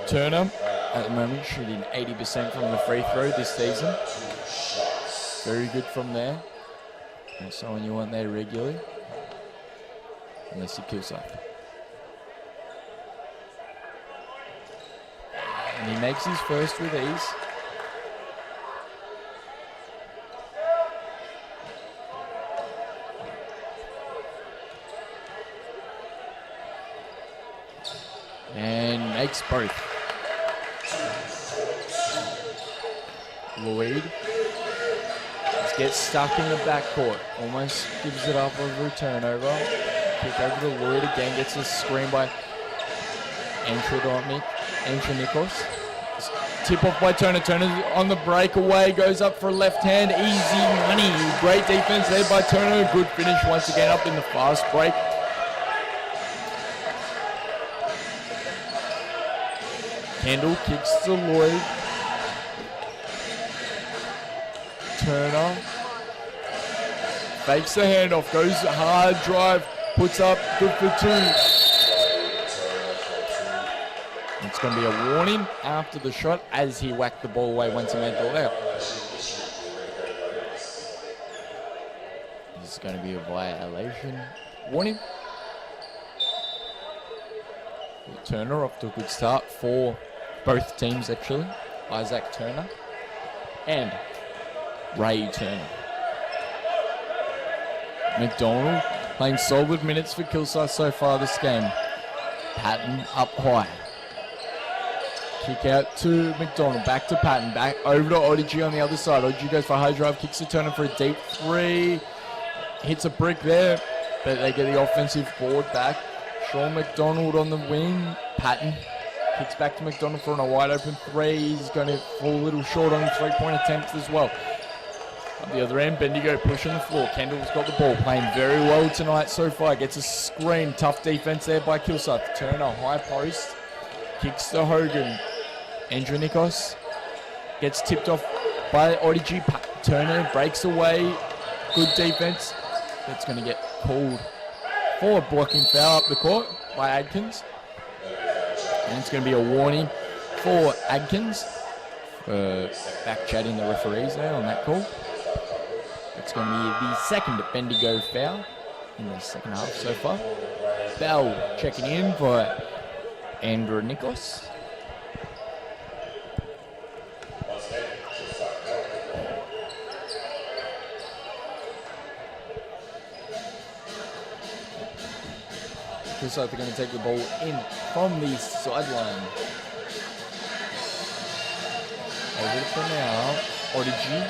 Turner, at the moment, shooting 80% from the free throw this season. Very good from there. Not someone you want there regularly, unless you Kilsyth. And he makes his first with ease. And makes both. Lloyd gets stuck in the backcourt, almost gives it up over a turnover. Kick over to Lloyd again, gets a screen by Nikos. Tip off by Turner. Turner on the breakaway, goes up for a left hand, easy money. Great defense there by Turner. Good finish once again up in the fast break. Kendall kicks to Lloyd. Turner fakes the handoff, goes hard drive, puts up, good for 2. It's going to be a warning after the shot as he whacked the ball away once he made the layup. This is going to be a violation warning. Turner off to a good start for both teams actually. Isaac Turner and Ray Turner. McDonald playing solid minutes for Kilsyth so far this game. Patton up high. Kick out to McDonald, back to Patton, back over to Odigi on the other side. Odigi goes for a high drive, kicks to Turner for a deep 3. Hits a brick there, but they get the offensive board back. Sean McDonald on the wing. Patton kicks back to McDonald for a wide open 3. He's going to fall a little short on the 3-point attempt as well. On the other end, Bendigo pushing the floor. Kendall's got the ball, playing very well tonight so far. Gets a screen, tough defense there by Kilsyth. Turner, high post, kicks to Hogan. Andrew Nikos gets tipped off by Odigi. Turner breaks away, good defense. That's going to get called for a blocking foul up the court by Adkins. And it's going to be a warning for Adkins for back chatting the referees there on that call. It's going to be the second Bendigo foul in the second half so far. Bell checking in for Andrew Nikos. Kilsyth are going to take the ball in from the sideline. Over to now. Odigi.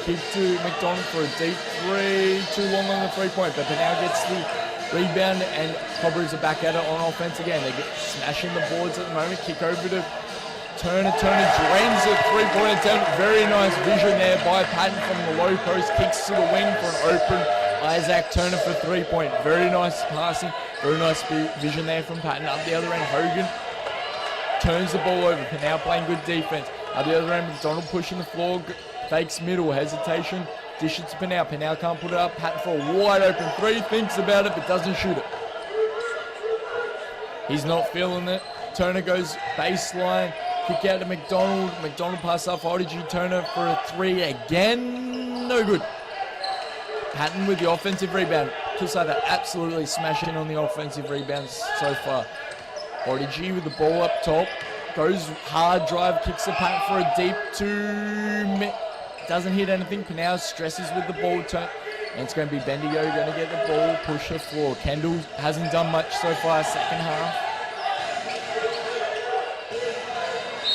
Kick to McDonald for a deep 3. Too long on the 3-point, but now gets the rebound, and Cobras are back at it on offense again. They get smashing the boards at the moment. Kick over to Turner. Turner drains a 3-point attempt. Very nice vision there by Patton from the low post. Kicks to the wing for an open Isaac Turner for 3-point. Very nice passing. Very nice vision there from Patton. Up the other end, Hogan turns the ball over. Now playing good defense. Up the other end, McDonald pushing the floor. Fakes middle, hesitation, dish it to Pinau. Pinau can't put it up. Patton for a wide open 3, thinks about it but doesn't shoot it. He's not feeling it. Turner goes baseline, kick out to McDonald. McDonald pass up for Odigi. Turner for a 3 again, no good. Patton with the offensive rebound. Kilsyth are absolutely smashing on the offensive rebounds so far. Odigi with the ball up top. Goes hard drive, kicks the Patton for a deep 2. Doesn't hit anything. Pinau stresses with the ball. And it's going to be Bendigo going to get the ball, push the floor. Kendall hasn't done much so far, second half.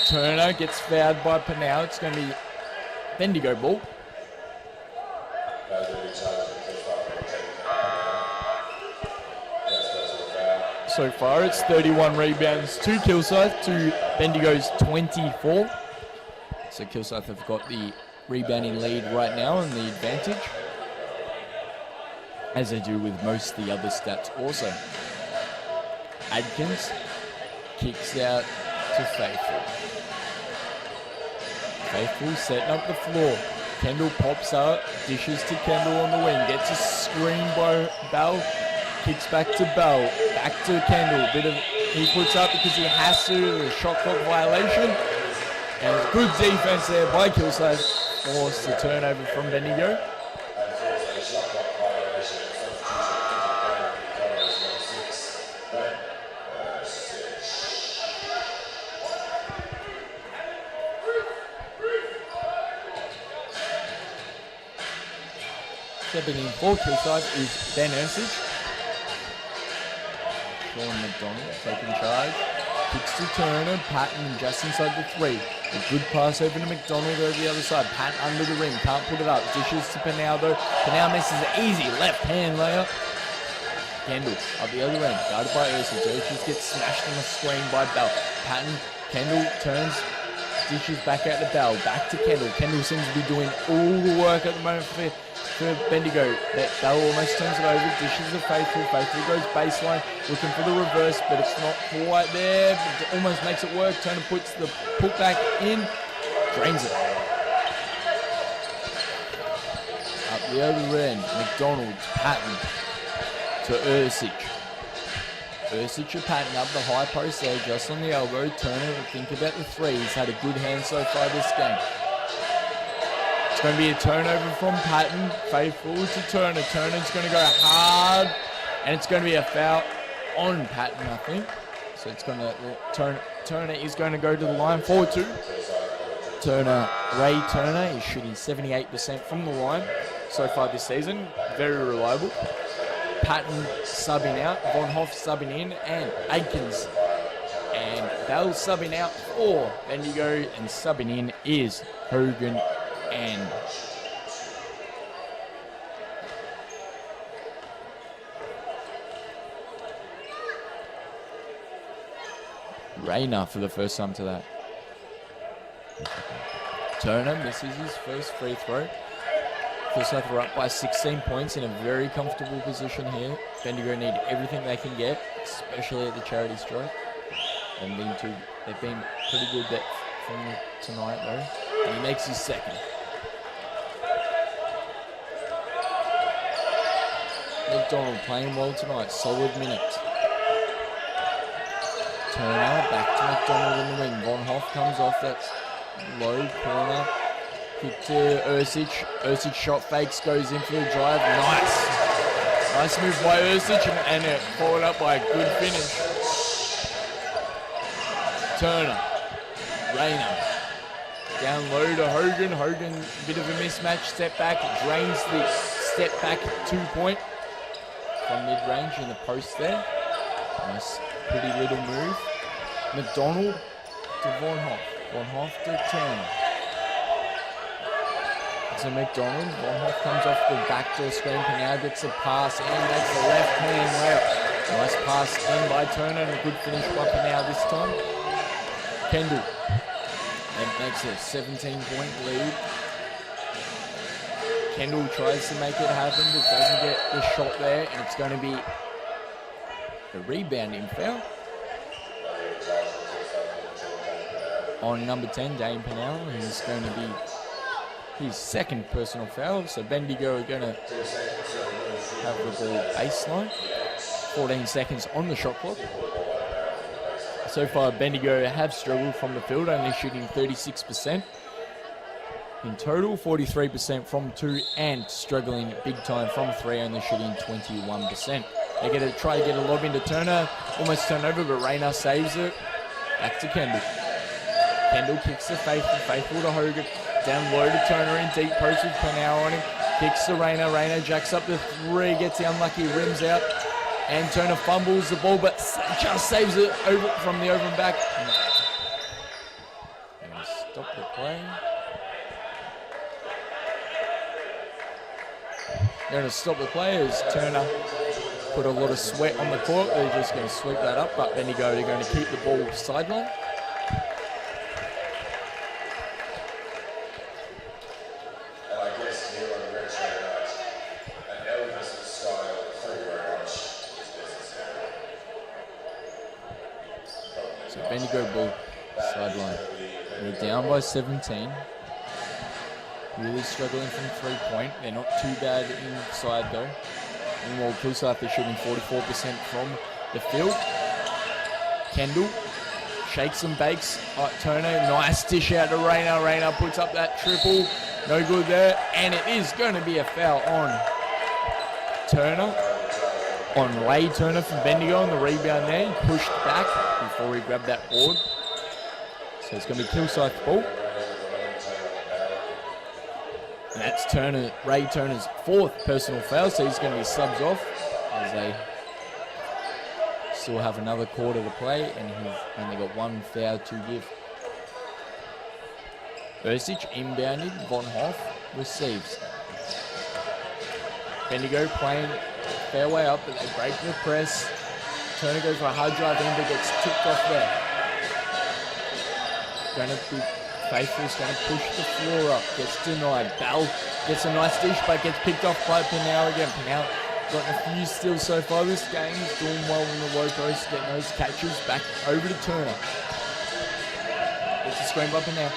Turner gets fouled by Pinau. It's going to be Bendigo ball. So far, it's 31 rebounds to Kilsyth, to Bendigo's 24. So Kilsyth have got the rebounding lead right now and the advantage, as they do with most of the other stats also. Adkins kicks out to Faithful. Faithful setting up the floor. Kendall pops out, dishes to Kendall on the wing, gets a screen by Bell, kicks back to Bell, back to Kendall. He puts up because he has to, a shot clock violation. And good defense there by Kilsyth, forced the turnover from Bendigo. Stepping in for Kilsyth is Ben Ursich. Sean McDonald taking charge. Kicks to Turner, Patton just inside the three. A good pass over to McDonald over the other side. Patton under the rim, can't put it up. Dishes to Pinau though. Pinau misses it easy, left hand layup. Kendall up the other end, guarded by Ursich. Ursich gets smashed on the screen by Bell. Patton, Kendall turns, dishes back out to Bell, back to Kendall. Kendall seems to be doing all the work at the moment for Bendigo. Bell almost turns it over, dishes to Faithful. Faithful goes baseline, looking for the reverse, but it's not quite there. But it almost makes it work. Turner puts the putback in, drains it. Up the other end, McDonald, Patton to Ursich. Ursich and Patton up the high post there, just on the elbow. Turner will think about the three. He's had a good hand so far this game. It's going to be a turnover from Patton. Faithful to Turner. Turner's going to go hard, and it's going to be a foul on Patton, I think. So it's going to Turner is going to go to the line for two. Ray Turner is shooting 78% from the line so far this season. Very reliable. Patton subbing out, Von Hoff subbing in, and Adkins and Bell subbing out for Bendigo, and subbing in is Hogan and Rayner for the first time to that. Turner misses his first free throw. Kilsyth are up by 16 points in a very comfortable position here. Bendigo need everything they can get, especially at the charity stripe. They've been pretty good from tonight though. And he makes his second. McDonald playing well tonight, solid minutes. Turner back to McDonald in the wing. Von Hoff comes off, that's low corner. Kick to Ursich. Ursich shot fakes, goes in for the drive. Nice move by Ursich, and it followed up by a good finish. Turner. Rayner. Down low to Hogan. Hogan, bit of a mismatch. Step back, drains the step back 2-point from mid-range in the post there. Nice, pretty little move. McDonald to Von Hoff. Von Hoff to Turner. To McDonald. Von Hoff comes off the backdoor screen. Pinau gets a pass in. That's the left-hand layup. Nice pass in by Turner and a good finish by Pinau this time. Kendall. That makes a 17-point lead. Kendall tries to make it happen, but doesn't get the shot there, and it's going to be a rebounding foul on number 10, Dane Pinau, and it's going to be his second personal foul. So Bendigo are going to have the ball baseline. 14 seconds on the shot clock. So far, Bendigo have struggled from the field, only shooting 36%. In total, 43% from two, and struggling big time from three, only shooting 21%. They're going to try to get a lob into Turner. Almost turned over, but Rayner saves it. Back to Kendall. Kendall kicks to Faithful. Faithful to Hogan. Down low to Turner in deep post with Pinau on him. Kicks to Rayner. Rayner jacks up the 3, gets the unlucky, rims out. And Turner fumbles the ball, but just saves it over from the over and back. And stop the play. They're going to stop the play as Turner put a lot of sweat on the court. They're just going to sweep that up, but Bendigo, they're going to keep the ball sideline. So Bendigo ball sideline. They're down by 17. Really struggling from 3-point. They're not too bad inside though. Meanwhile, Kilsyth is shooting 44% from the field. Kendall shakes and bakes. Turner, nice dish out to Rayner. Rayner puts up that triple. No good there. And it is going to be a foul on Turner. On Lay Turner from Bendigo on the rebound there. He pushed back before he grabbed that board. So it's going to be Kilsyth ball. And that's Turner, Ray Turner's 4th personal foul, so he's going to be subs off as they still have another quarter to play, and he's only got 1 foul to give. Ersic inbounded, Von Hoff receives. Bendigo playing fair way up, but they break the press. Turner goes for a hard drive in, but gets tipped off there. Going to be Faithful is going to push the floor up, gets denied. Bell gets a nice dish, but gets picked off by Pinal again. Pinal gotten a few steals so far this game. He's doing well in the low post, getting those catches back over to Turner. Gets a screen by Pinal.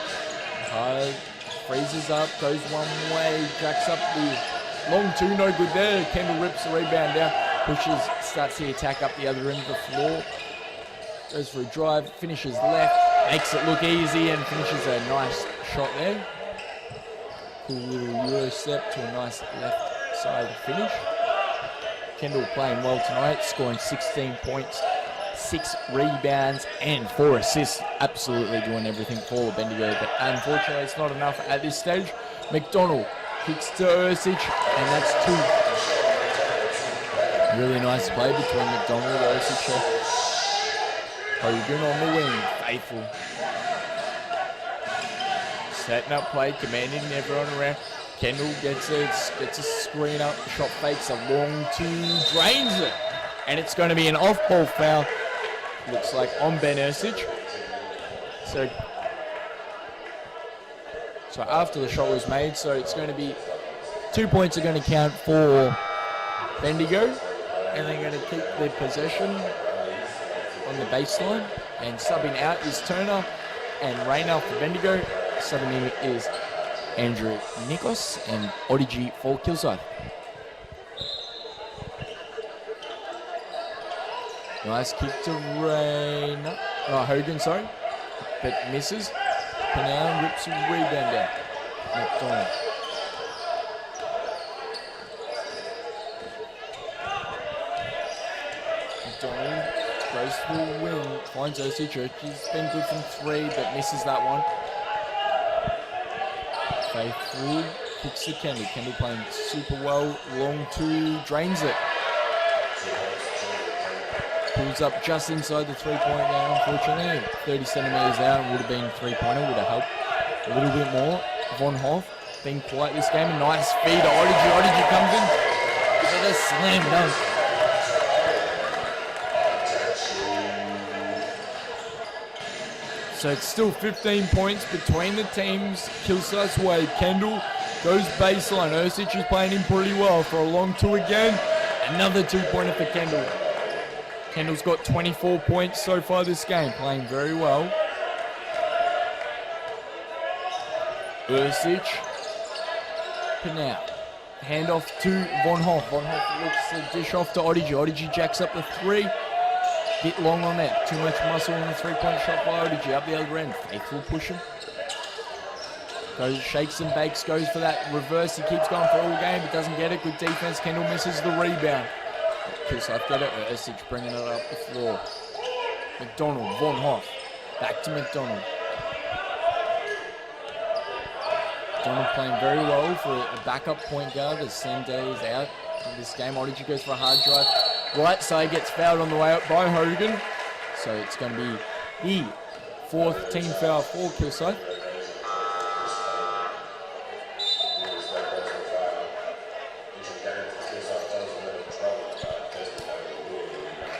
Freezes up, goes one way, jacks up the long 2, no good there. Kendall rips the rebound down, pushes, starts the attack up the other end of the floor. Goes for a drive, finishes left. Makes it look easy and finishes a nice shot there. Cool little Euro step to a nice left side finish. Kendall playing well tonight, scoring 16 points, 6 rebounds and 4 assists. Absolutely doing everything for Bendigo, but unfortunately it's not enough at this stage. McDonald kicks to Ersic, and that's 2. Really nice play between McDonald and Ersic. Hogan on the wing, Faithful. Setting up play, commanding everyone around. Kendall gets a screen up, shot fakes a long 2, drains it. And it's going to be an off-ball foul, looks like, on Ben Ersic. So after the shot was made, so it's going to be 2 points are going to count for Bendigo. And they're going to keep their possession on the baseline, and subbing out is Turner and Rayner for Bendigo. Subbing in is Andrew Nikos and Odigi for Kilsyth. Nice kick to Rayner. Hogan, sorry, but misses. Pinal rips a rebound down. McDonald. McDonald goes for a win, finds Ersic. He's been good from 3, but misses that one. Faithful kicks to Kendall. Kendall playing super well. Long 2, drains it. Pulls up just inside the 3-point line, unfortunately. 30 centimetres out, would have been a 3-pointer, would have helped a little bit more. Von Hoff being quiet this game. A nice feed to Odigi. Odigi comes in with a slam dunk. So it's still 15 points between the teams. Kilsyth's way. Kendall goes baseline. Ersic is playing him pretty well for a long 2 again. Another 2-pointer for Kendall. Kendall's got 24 points so far this game, playing very well. Ersic. Pinal. Hand off to Von Hoff. Von Hoff looks to dish off to Odigi. Odigi jacks up the 3. Bit long on that. Too much muscle on the 3-point shot by Odigi. Up the other end. Faithful pushing. Goes, shakes and bakes. Goes for that reverse. He keeps going for all game, but doesn't get it. Good defense. Kendall misses the rebound. Kilsyth get it. Ersic bringing it up the floor. McDonald. Von Hoff. Back to McDonald. McDonald playing very well for a backup point guard as Sandé is out in this game. Odyssey goes for a hard drive. Right side gets fouled on the way up by Hogan. So it's going to be the 4th team foul for Kilsyth.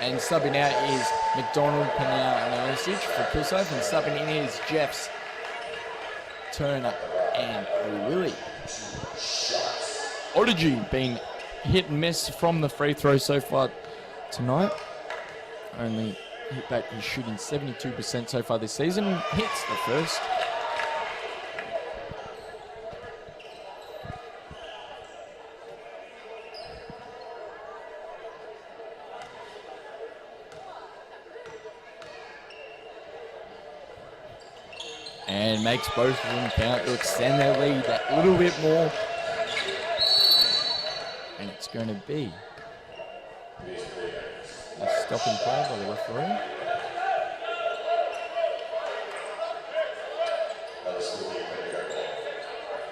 And subbing out is McDonald, Pinal, and Osage for Kilsyth. And subbing in is Jeffs, Turner, and Willie. Odyssey being hit and miss from the free throw so far tonight. Only hit back, he's shooting 72% so far this season. Hits the first. And makes both of them count to extend their lead that little bit more. And it's going to be a stop and play by the referee.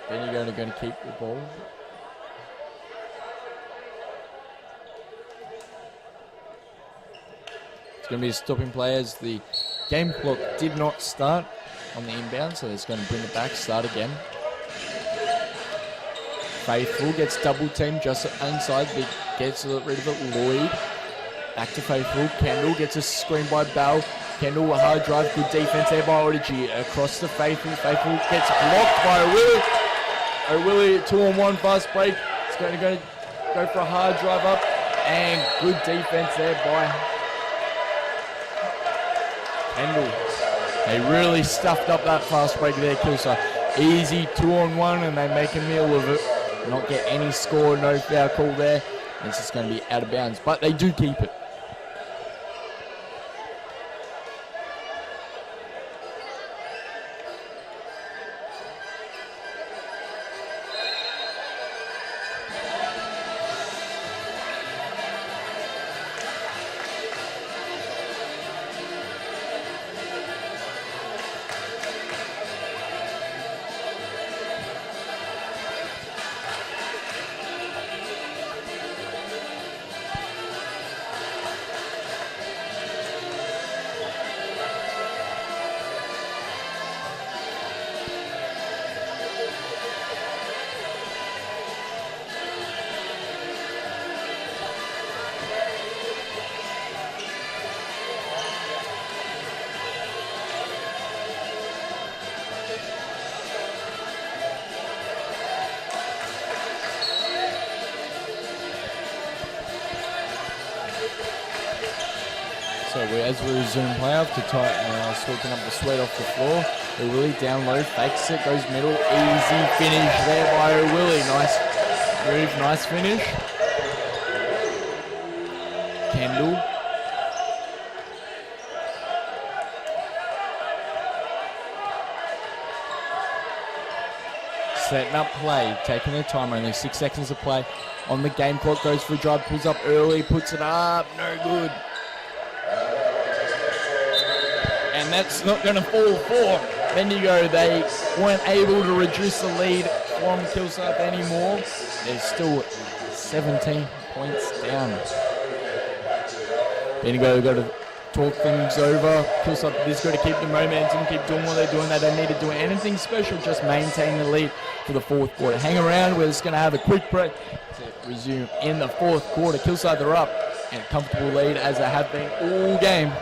Bendigo are going to keep the ball. It's going to be a stopping play as the game clock did not start on the inbound, so it's going to bring it back, start again. Faithful gets double teamed just inside, but gets rid of it. Lloyd back to Faithful. Kendall gets a screen by Bell. Kendall, a hard drive, good defense there by Odyssey. Across to Faithful. Faithful gets blocked by O'Willie. O'Willie 2-on-1 fast break. It's going to go for a hard drive up, and good defense there by Kendall. They really stuffed up that fast break there, Kilsyth. Easy 2-on-1, and they make a meal of it. Not get any score, no foul call there. It's just going to be out of bounds, but they do keep it. So as we resume playoff to sweeping up the sweat off the floor, O'Willie down low, fakes it, goes middle, easy finish there by O'Willie. Nice move, nice finish. Kendall. Setting up play, taking their time, only 6 seconds to play on the game clock, goes for a drive, pulls up early, puts it up, no good. And that's not going to fall for Bendigo. They weren't able to reduce the lead from Kilsyth anymore. They're still 17 points down. Bendigo got to talk things over. Kilsyth has got to keep the momentum, keep doing what they're doing. They don't need to do anything special, just maintain the lead for the fourth quarter. Hang around, we're just going to have a quick break to resume in the fourth quarter. Kilsyth are up and a comfortable lead as they have been all game.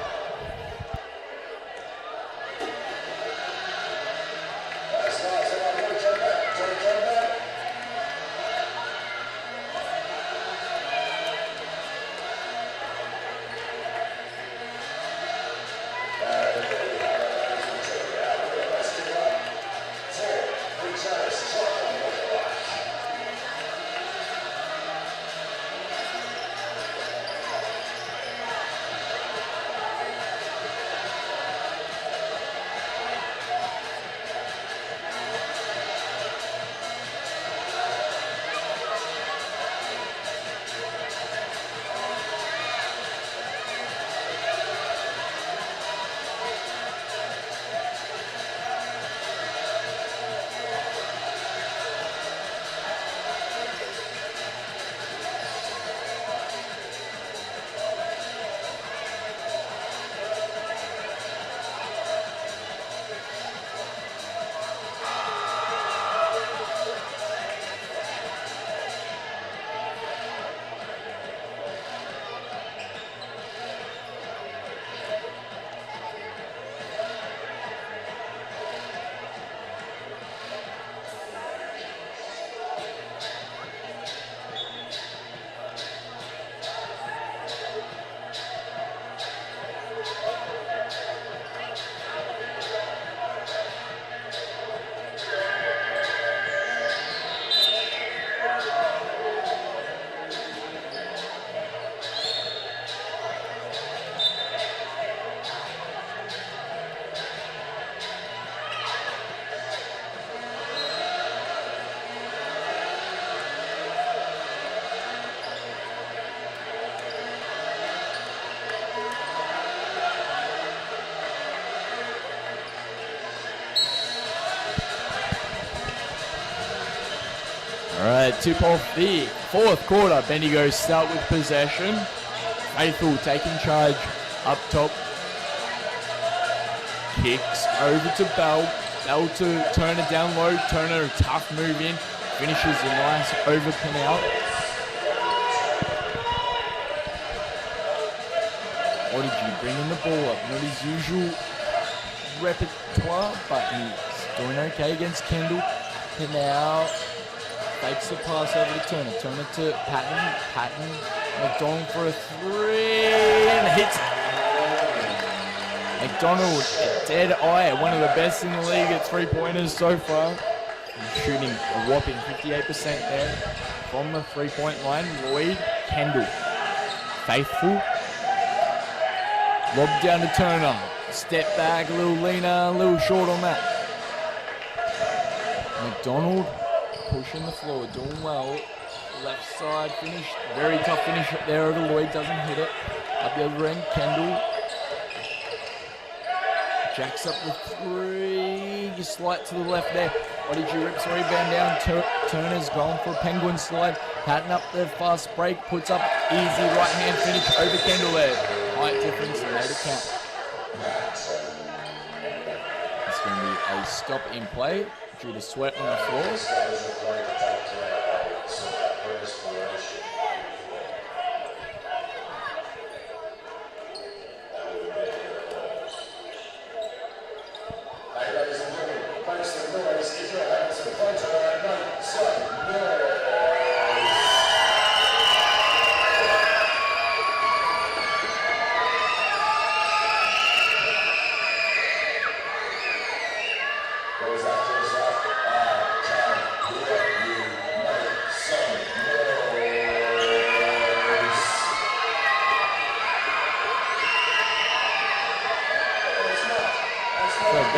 Alright, tip off the fourth quarter. Bendigo start with possession. Faithful taking charge up top. Kicks over to Bell. Bell to Turner down low. Turner, a tough move in. Finishes a nice overpin out. Prodigy bringing the ball up. Not his usual repertoire, but he's doing okay against Kendall. And now fakes the pass over to Turner. Turner to Patton. Patton, McDonald for a three and hits it. McDonald, a dead eye, one of the best in the league at three-pointers so far. He's shooting a whopping 58% there from the three-point line. Lloyd, Kendall, Faithful. Lob down to Turner. Step back, a little leaner, a little short on that. McDonald pushing the floor, doing well. Left side finish, very tough finish up there over Lloyd, doesn't hit it. Up the other end, Kendall. Jacks up the three, just slight to the left there. Prodigy rips a rebound down. Turner's gone for a penguin slide. Patton up the fast break, puts up easy right hand finish over Kendall there. Height difference, made it count. It's going to be a stop in play due to sweat on the floor.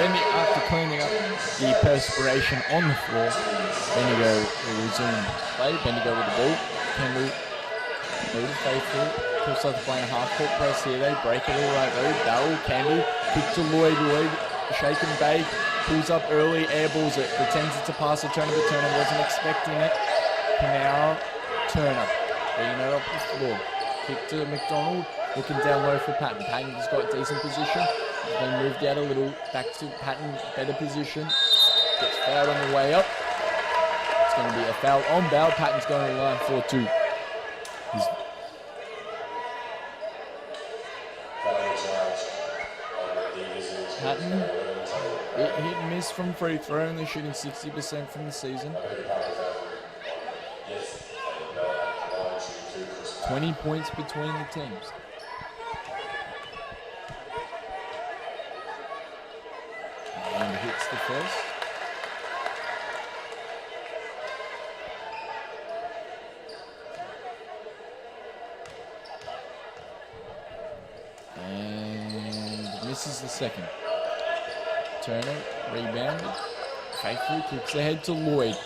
After cleaning up the perspiration on the floor, Bendigo will resume play. Bendigo with the ball. Kendall, over Faithful. Kilsyth playing a half-court press here. They break it all right though. Barrel, Kendall, kick to Lloyd. Lloyd, shake and bake. Pulls up early, airballs it. Pretends it's a pass to Turner, but Turner wasn't expecting it. Now, Turner, bringing it off the floor. Kick to McDonald, looking down low for Patton. Patton's got decent position. They moved out a little, back to Patton, better position. Gets fouled on the way up. It's going to be a foul on Bell. Patton's going to the line 4-2. Patton, hit and miss from free throw, only shooting 60% from the season. 20 points between the teams. And hits the first. And misses the second. Turner, rebounded. Faithful kicks ahead to Lloyd.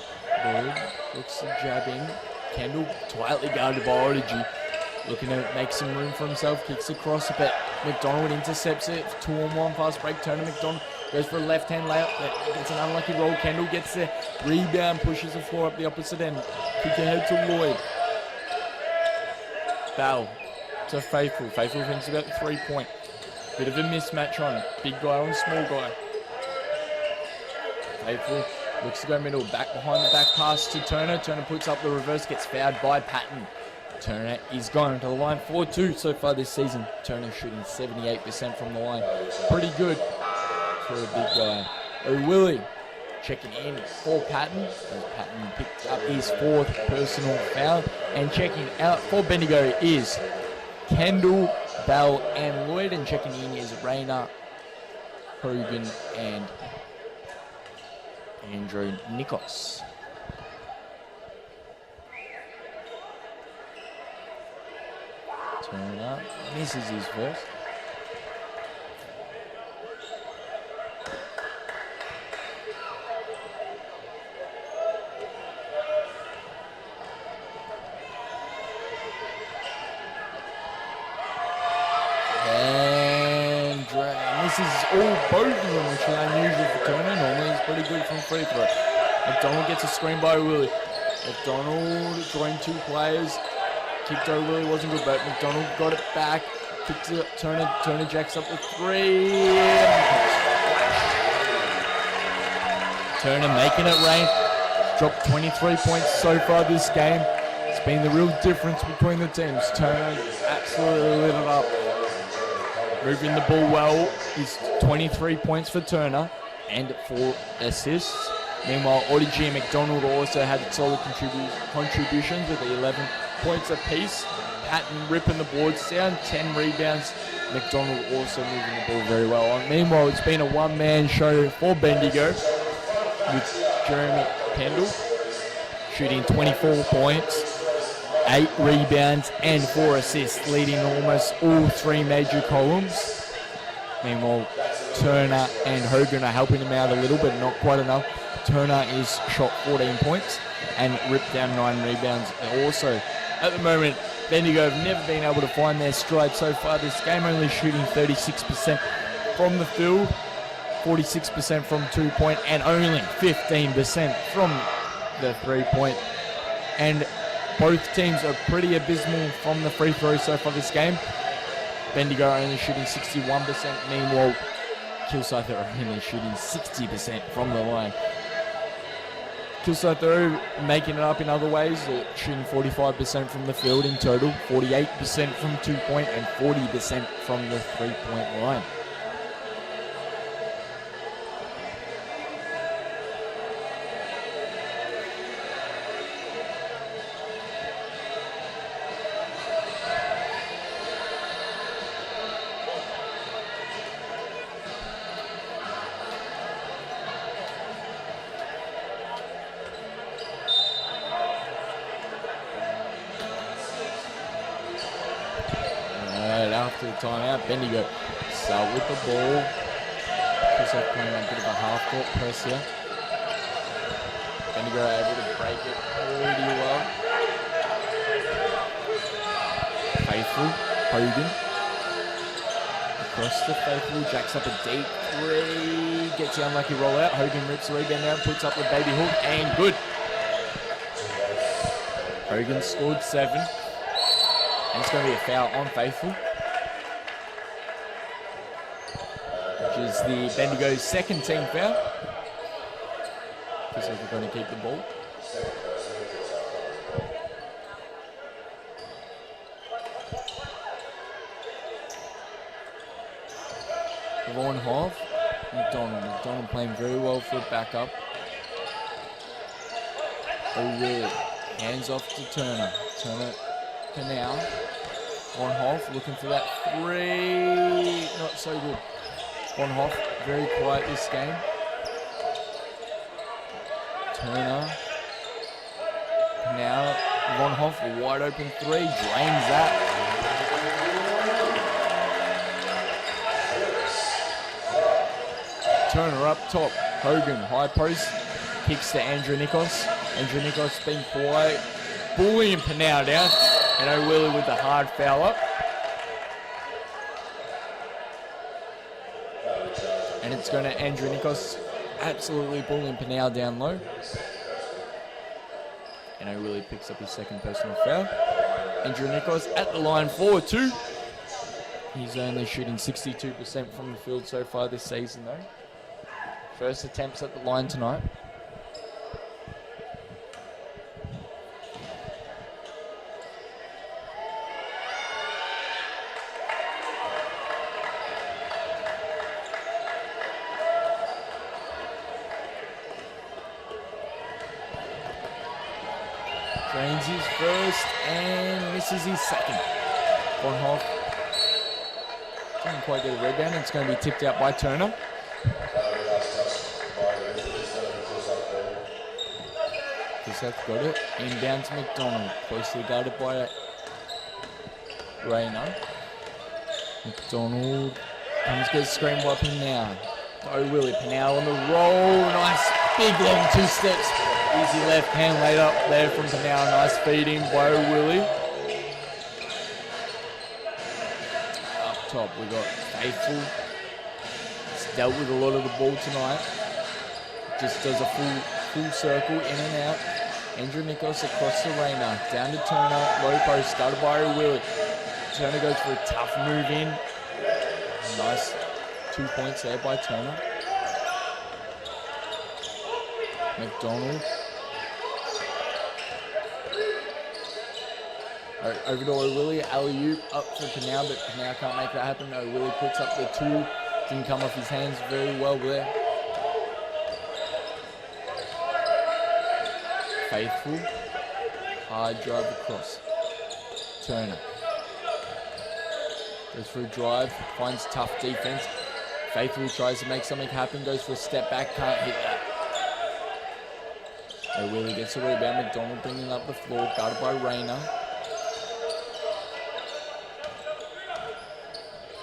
Lloyd looks to jab in. Kendall, tightly guarded by Prodigy. Looking to make some room for himself. Kicks across, but McDonald intercepts it. 2-on-1 fast break. Turner, McDonald goes for a left-hand layup. Gets an unlucky roll. Kendall gets the rebound, pushes the floor up the opposite end. Kick ahead to Lloyd. Bell to Faithful. Faithful thinks about the 3-point. Bit of a mismatch on big guy on small guy. Faithful looks to go middle. Back behind the back pass to Turner. Turner puts up the reverse, gets fouled by Patton. Turner is going to the line 4-2 so far this season. Turner shooting 78% from the line. Pretty good for a big guy. O'Willie checking in for Patton. As Patton picked up his 4th personal foul. And checking out for Bendigo is Kendall, Bell and Lloyd. And checking in is Rayner, Hogan and Andrew Nikos. Turner misses his first. And misses both of them, which is unusual for Turner. Normally he's pretty good from free throw. McDonald gets a screen by Willie. McDonald joined two players. Kicked over really wasn't good, but McDonald got it back. Kicked to Turner. Turner jacks up the three. Turner making it rain. Dropped 23 points so far this game. It's been the real difference between the teams. Turner absolutely lit it up. Moving the ball well is 23 points for Turner and 4 assists. Meanwhile, Odyji and McDonald also had solid contributions with the 11 points apiece. Patton ripping the boards down, 10 rebounds. McDonald also moving the ball very well. And meanwhile, it's been a one-man show for Bendigo with Jeremy Kendall shooting 24 points, 8 rebounds and 4 assists, leading almost all 3 major columns. Meanwhile, Turner and Hogan are helping him out a little, but not quite enough. Turner is shot 14 points and ripped down 9 rebounds. And also, at the moment, Bendigo have never been able to find their stride so far this game, only shooting 36% from the field, 46% from 2-point, and only 15% from the 3-point. And both teams are pretty abysmal from the free throw so far this game. Bendigo are only shooting 61%, meanwhile, Kilsyth are only shooting 60% from the line. Kilsyth though making it up in other ways, shooting 45% from the field in total, 48% from 2-point and 40% from the 3-point line. After the timeout, Bendigo start with the ball. Kilsyth playing a bit of a half-court press here. Bendigo are able to break it pretty well. Faithful, Hogan. Across to Faithful, jacks up a deep 3. Gets the unlucky rollout. Hogan rips the rebound down, puts up the baby hook, and good. Hogan scored 7. And it's going to be a foul on Faithful, which is the Bendigo's second team foul. Looks like we're going to keep the ball. Vaughan Hoff, McDonald playing very well for a backup. O'Reilly, hands off to Turner. Turner to now. Vaughan Hoff looking for that 3. Not so good. Vaughan Hoff very quiet this game. Turner. Now Vaughan Hoff wide open 3. Drains that. Turner up top. Hogan high post. Kicks to Andrew Nikos. Andrew Nikos being quiet. Bullying Pinau down. And O'Willy with the hard foul up. And it's going to Andrew Nikos absolutely bullying Pinau down low. And O'Willy picks up his second personal foul. Andrew Nikos at the line for 2. He's only shooting 62% from the field so far this season though. First attempts at the line tonight. Drains his first and misses his second. Vaughan Hoff doesn't quite get a rebound. It's going to be tipped out by Turner. Kilsyth got it. Inbound to McDonald. Closely guarded by Rayner. McDonald comes, gets screen by Pinau. O'Willy, Pinau on the roll. Nice big long 2 steps. Easy left hand laid up there from Pinau. Nice feeding by O'Willy. Up top we got Faithful. He's dealt with a lot of the ball tonight. Just does a full circle in and out. Andrew Nichols across the Rayner. Down to Turner. Low post. Started by O'Willie. Turner goes for a tough move in. Nice 2 points there by Turner. McDonald. Over to O'Willie. Alley-oop up for Canal, but Canal can't make that happen. O'Willie puts up the 2. Didn't come off his hands very well there. Faithful. Hard drive across. Turner. Goes for a drive. Finds tough defense. Faithful tries to make something happen. Goes for a step back. Can't hit that. O'Willie gets a rebound. McDonald bringing up the floor. Guarded by Rayner.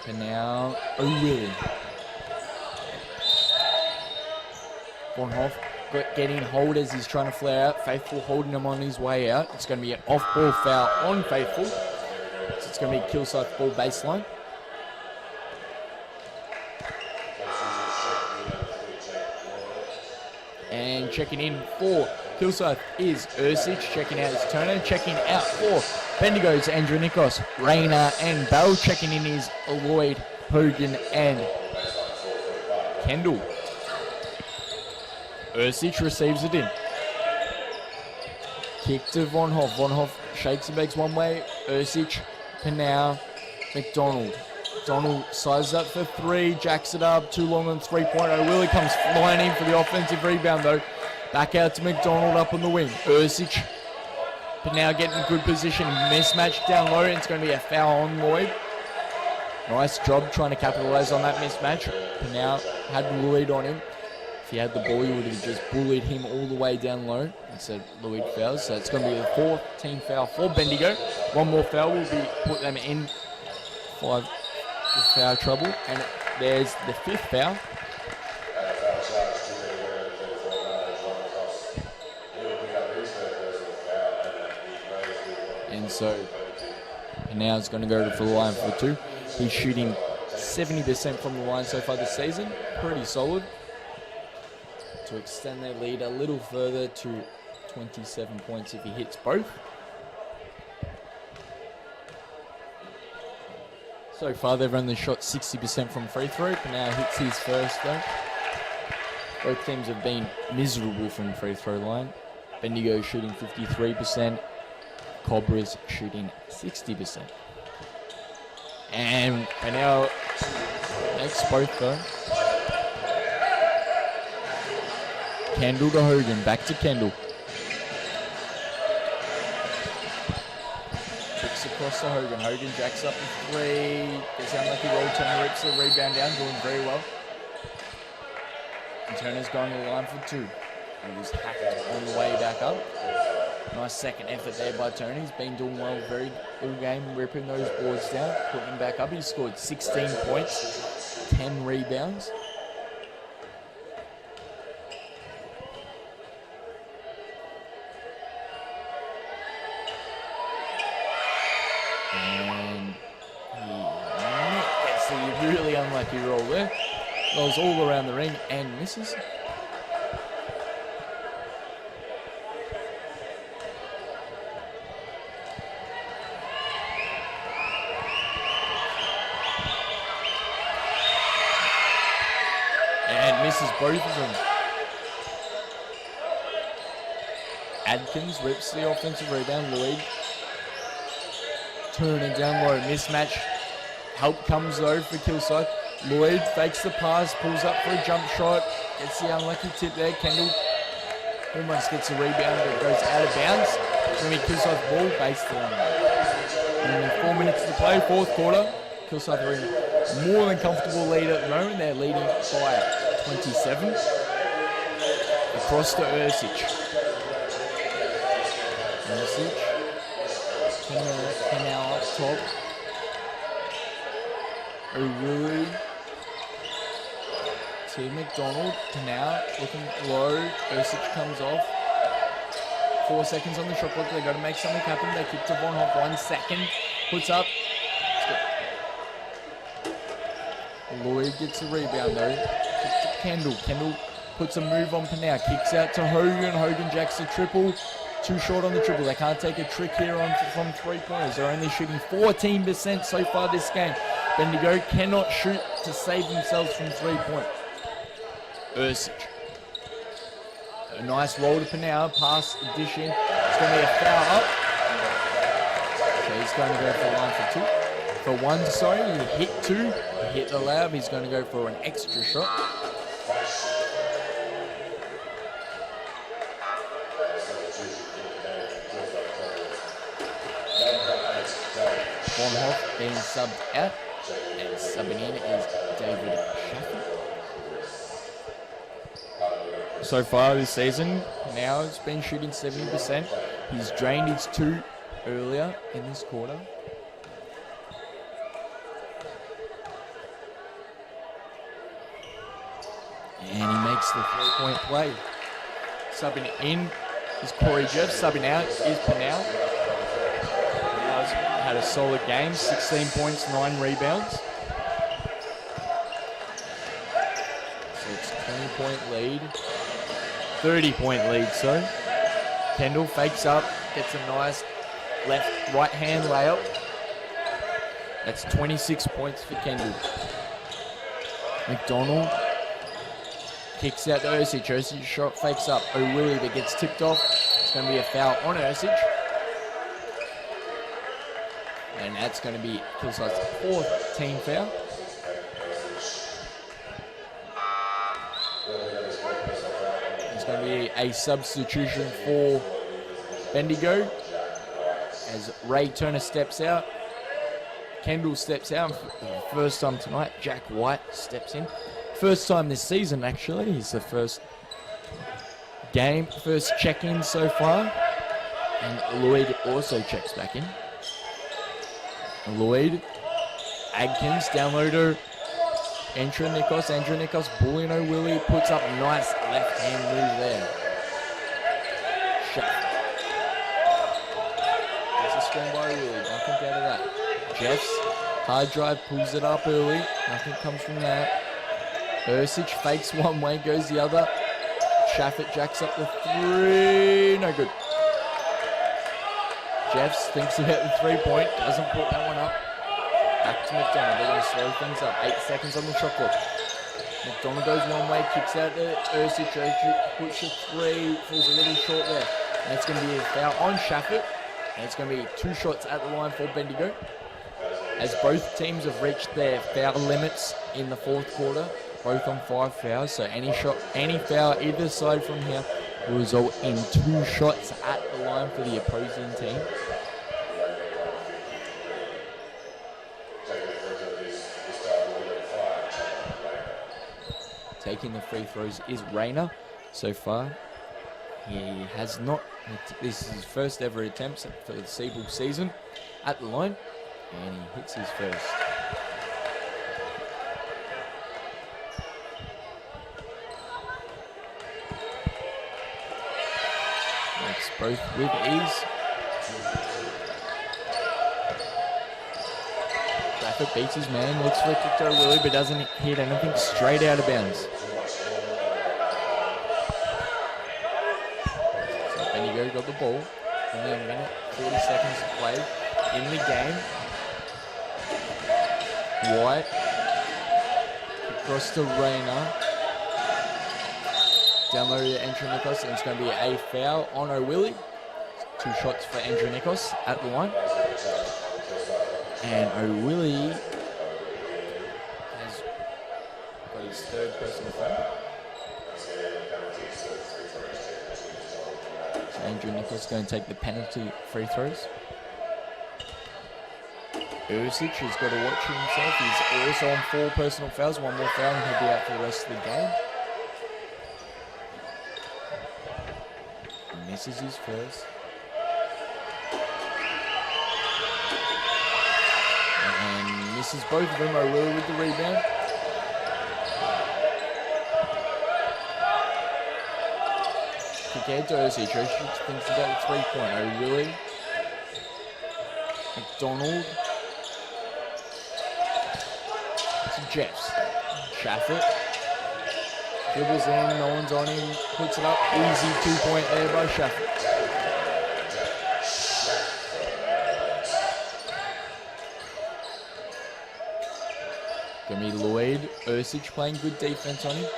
And now O'Willie. Bonhoff getting hold as he's trying to flare out. Faithful holding him on his way out. It's going to be an off-ball foul on Faithful. So it's going to be Kilsyth ball baseline. And checking in for Kilsyth is Ursic. Checking out is Turner. Checking out for Bendigo's Andrew Nikos, Rayner and Bell. Checking in is Lloyd, Hogan and Kendall. Ursic receives it in. Kick to Von Hoff. Von Hoff shakes and bakes one way. Ursic, Canal, McDonald. McDonald sizes up for 3, jacks it up, too long on 3-point. O'Willie comes flying in for the offensive rebound though. Back out to McDonald up on the wing. Ursic, but now getting a good position. Mismatch down low, and it's going to be a foul on Lloyd. Nice job trying to capitalise on that mismatch. But now had Lloyd on him. If he had the ball, he would have just bullied him all the way down low. Instead, Lloyd fouls. So it's going to be the 4th team foul for Bendigo. One more foul will be put them in 5 with foul trouble. And there's the 5th foul. And now it's going to go to the line for 2. He's shooting 70% from the line so far this season. Pretty solid. To extend their lead a little further to 27 points if he hits both. So far they've only shot 60% from free throw, but now hits his first though. Both teams have been miserable from free throw line. Bendigo shooting 53%. Cobras shooting 60%. And now next both though. Kendall to Hogan, back to Kendall. Kicks across to Hogan. Hogan jacks up the 3. Gets down like he rolled. Turner rips the rebound down, doing very well. And Turner's going to the line for 2. He was hacked on the way back up. Nice second effort there by Turner. He's been doing well all game, ripping those boards down, putting them back up. He scored 16 points, 10 rebounds. And he gets the really unlucky roll there. Rolls all around the ring and misses. Misses both of them. Adkins rips the offensive rebound. Lloyd turning down low. Mismatch. Help comes though for Kilsyth. Lloyd fakes the pass, pulls up for a jump shot. Gets the unlucky tip there. Kendall almost gets a rebound, but goes out of bounds. It's going to be Kilsyth ball baseline. Only 4 minutes to play, 4th quarter. Kilsyth are in more than comfortable lead at the moment. They're leading by 27. Across to Ursic. Ursic. Canal up top. O'Willie. To McDonald. Canal looking low. Ursic comes off. 4 seconds on the shot clock. They've got to make something happen. They kick to Von Hoff. 1 second. Puts up. Lloyd gets a rebound though. Kendall. Kendall puts a move on Panau. Kicks out to Hogan. Hogan jacks the triple. too short on the triple. They can't take a trick here from three-pointers. They're only shooting 14% so far this game. Bendigo cannot shoot to save themselves from three-point. Ursic. A nice roll to Pinau, pass, dish in. It's going to be a foul up. So he's going to go for line for two. For one, sorry, he hit two. He hit the lab. He's going to go for an extra shot. Bonhoff being subbed out. And subbing in is David Shaffer. So far this season, now he's been shooting 70%. He's drained his two earlier in this quarter. And he makes the three-point play. Subbing in is Corey Jeff. Subbing out is Pinau. Pinau's had a solid game. 16 points, 9 rebounds. So it's 20-point lead. 30-point lead, so. Kendall fakes up, gets a nice right-hand layup. That's 26 points for Kendall. McDonald kicks out to Ursic. Ursic shot fakes up. O'Willie that gets tipped off. It's going to be a foul on Ursic. And that's going to be Kilsyth's fourth team foul. It's going to be a substitution for Bendigo as Ray Turner steps out. Kendall steps out for the first time tonight. Jack White steps in. First time this season, actually. He's the first game, first check-in so far. And Lloyd also checks back in. Lloyd, Adkins, downloader, Andronikos. Andronikos, bullying O'Willie, puts up a nice left-hand move there. Shot. There's a screen by O'Willie, nothing out of that. Jeffs, hard drive, pulls it up early, nothing comes from that. Ursic fakes one way, goes the other. Shaffett jacks up the three, no good. Jeffs thinks about the three-point, doesn't put that one up. Back to McDonald, they're going to slow things up. 8 seconds on the shot clock. McDonald goes one way, kicks out to Ursic. Ursic puts a three, falls a little short there. And it's going to be a foul on Shaffett. And it's going to be 2 shots at the line for Bendigo. As both teams have reached their foul limits in the fourth quarter, both on 5 fouls. So any foul either side from here will result in 2 shots at the line for the opposing team. Taking the free throws is Rayner. So far, he has not. This is his first ever attempt for the Siebel season at the line, and he hits his first. Makes both with ease. Trafford beats his man, looks for a kick to O'Willie, but doesn't hit anything, straight out of bounds. So Bendigo got the ball. Only a minute, 40 seconds to play in the game. White across to Rayner. Down low to Andronikos, and it's going to be a foul on O'Willie. 2 shots for Andronikos at the line. And O'Willie has got his third personal foul. So Andronikos going to take the penalty free throws. Ursic has got to watch himself. He's also on 4 personal fouls. 1 more foul and he'll be out for the rest of the game. Misses his first. And misses both of them. O'Willie with the rebound. Kick ahead to Ursic. Ursic thinks about the 3-point. O'Willie. McDonald. To Jeffs. Shaffett. Dribbles in, no one's on him, puts it up, easy 2-point there by Shaffett. Jeremy Lloyd. Ursic playing good defense on him.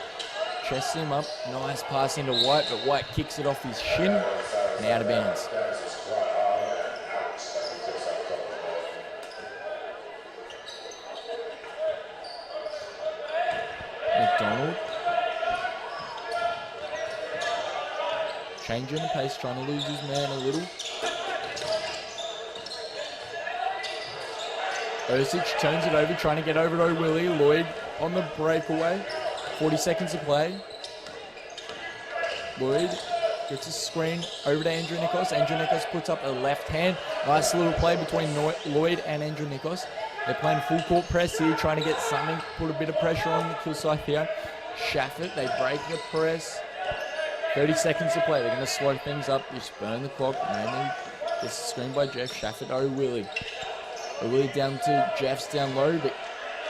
Chests him up. Nice pass into White, but White kicks it off his shin and out of bounds. McDonald. Changing the pace, trying to lose his man a little. Ursic turns it over, trying to get over to O'Willie. Lloyd on the breakaway. 40 seconds to play. Lloyd gets a screen over to Andrew Nikos. Andrew Nikos puts up a left hand. Nice little play between Lloyd and Andrew Nikos. They're playing full court press here, trying to get something, put a bit of pressure on the Kilsyth here. Shafford, they break the press. 30 seconds to play. They're going to slow things up. Just burn the clock. Mainly gets a screen by Jeff. Shafford, O'Willie. O'Willie down to Jeff's down low, but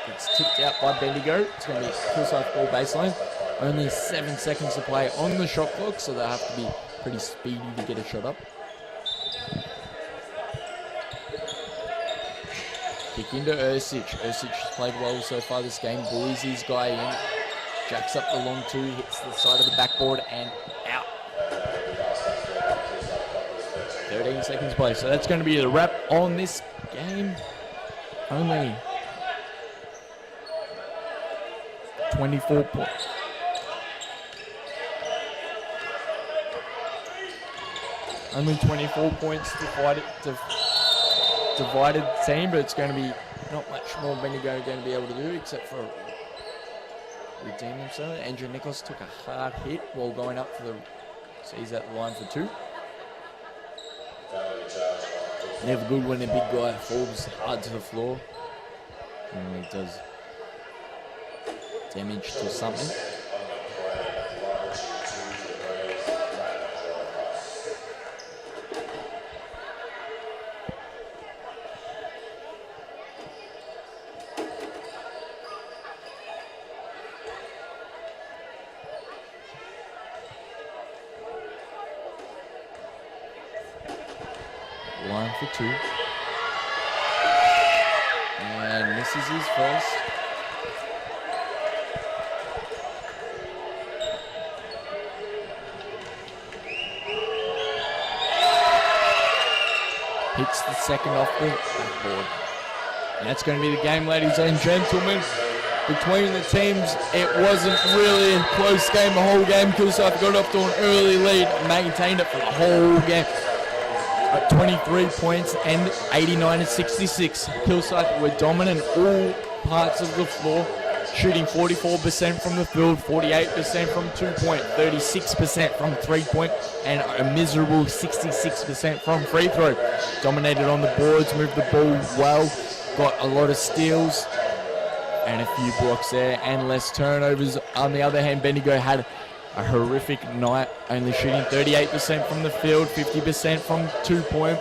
it's tipped out by Bendigo. It's going to be Kilsyth ball baseline. Only 7 seconds to play on the shot clock, so they'll have to be pretty speedy to get a shot up. Kick into Ursic. Ursic has played well so far this game. Bullies his guy in. Jacks up the long two, hits the side of the backboard and out. 13 seconds to play. So that's going to be the wrap on this game. Only 24 points. Only 24 points divided team, but it's going to be not much more Bendigo going to be able to do except for redeem themselves. Andrew Nichols took a hard hit while going up for the, so he's at the line for two. Never good when a big guy falls hard to the floor. And he does damage to something. Line for two. And misses his first. Hits the second off the backboard. And that's going to be the game, ladies and gentlemen. Between the teams, it wasn't really a close game the whole game. Kilsyth got off to an early lead, maintained it for the whole game. At 23 points and 89-66. Kilsyth were dominant all parts of the floor, shooting 44% from the field, 48% from 2-point, 36% from 3-point, and a miserable 66% from free throw. Dominated on the boards, moved the ball well, got a lot of steals and a few blocks there and less turnovers. On the other hand, Bendigo had a horrific night, only shooting 38% from the field, 50% from 2-point,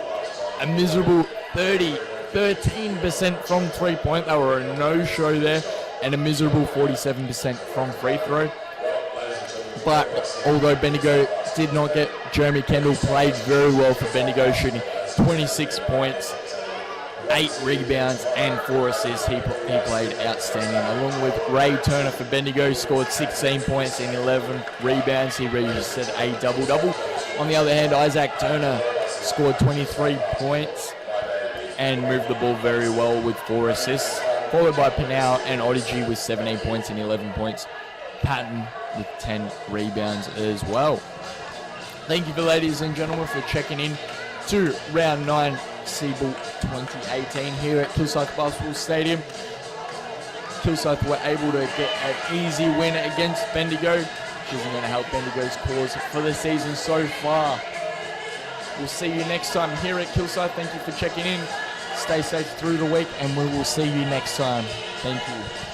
a miserable 13% from 3-point. They were a no-show there, and a miserable 47% from free throw. But although Bendigo did not get, Jeremy Kendall played very well for Bendigo, shooting 26 points, 8 rebounds and 4 assists. He played outstanding. Along with Ray Turner for Bendigo, scored 16 points and 11 rebounds. He registered a double-double. On the other hand, Isaac Turner scored 23 points and moved the ball very well with 4 assists, followed by Pinau and Odigi with 17 points and 11 points. Patton with 10 rebounds as well. Thank you, ladies and gentlemen, for checking in to round 9 Seabull 2018 here at Kilsyth Basketball Stadium. Kilsyth were able to get an easy win against Bendigo, which isn't going to help Bendigo's cause for the season so far. We'll see you next time here at Kilsyth. Thank you for checking in. Stay safe through the week, and we will see you next time. Thank you.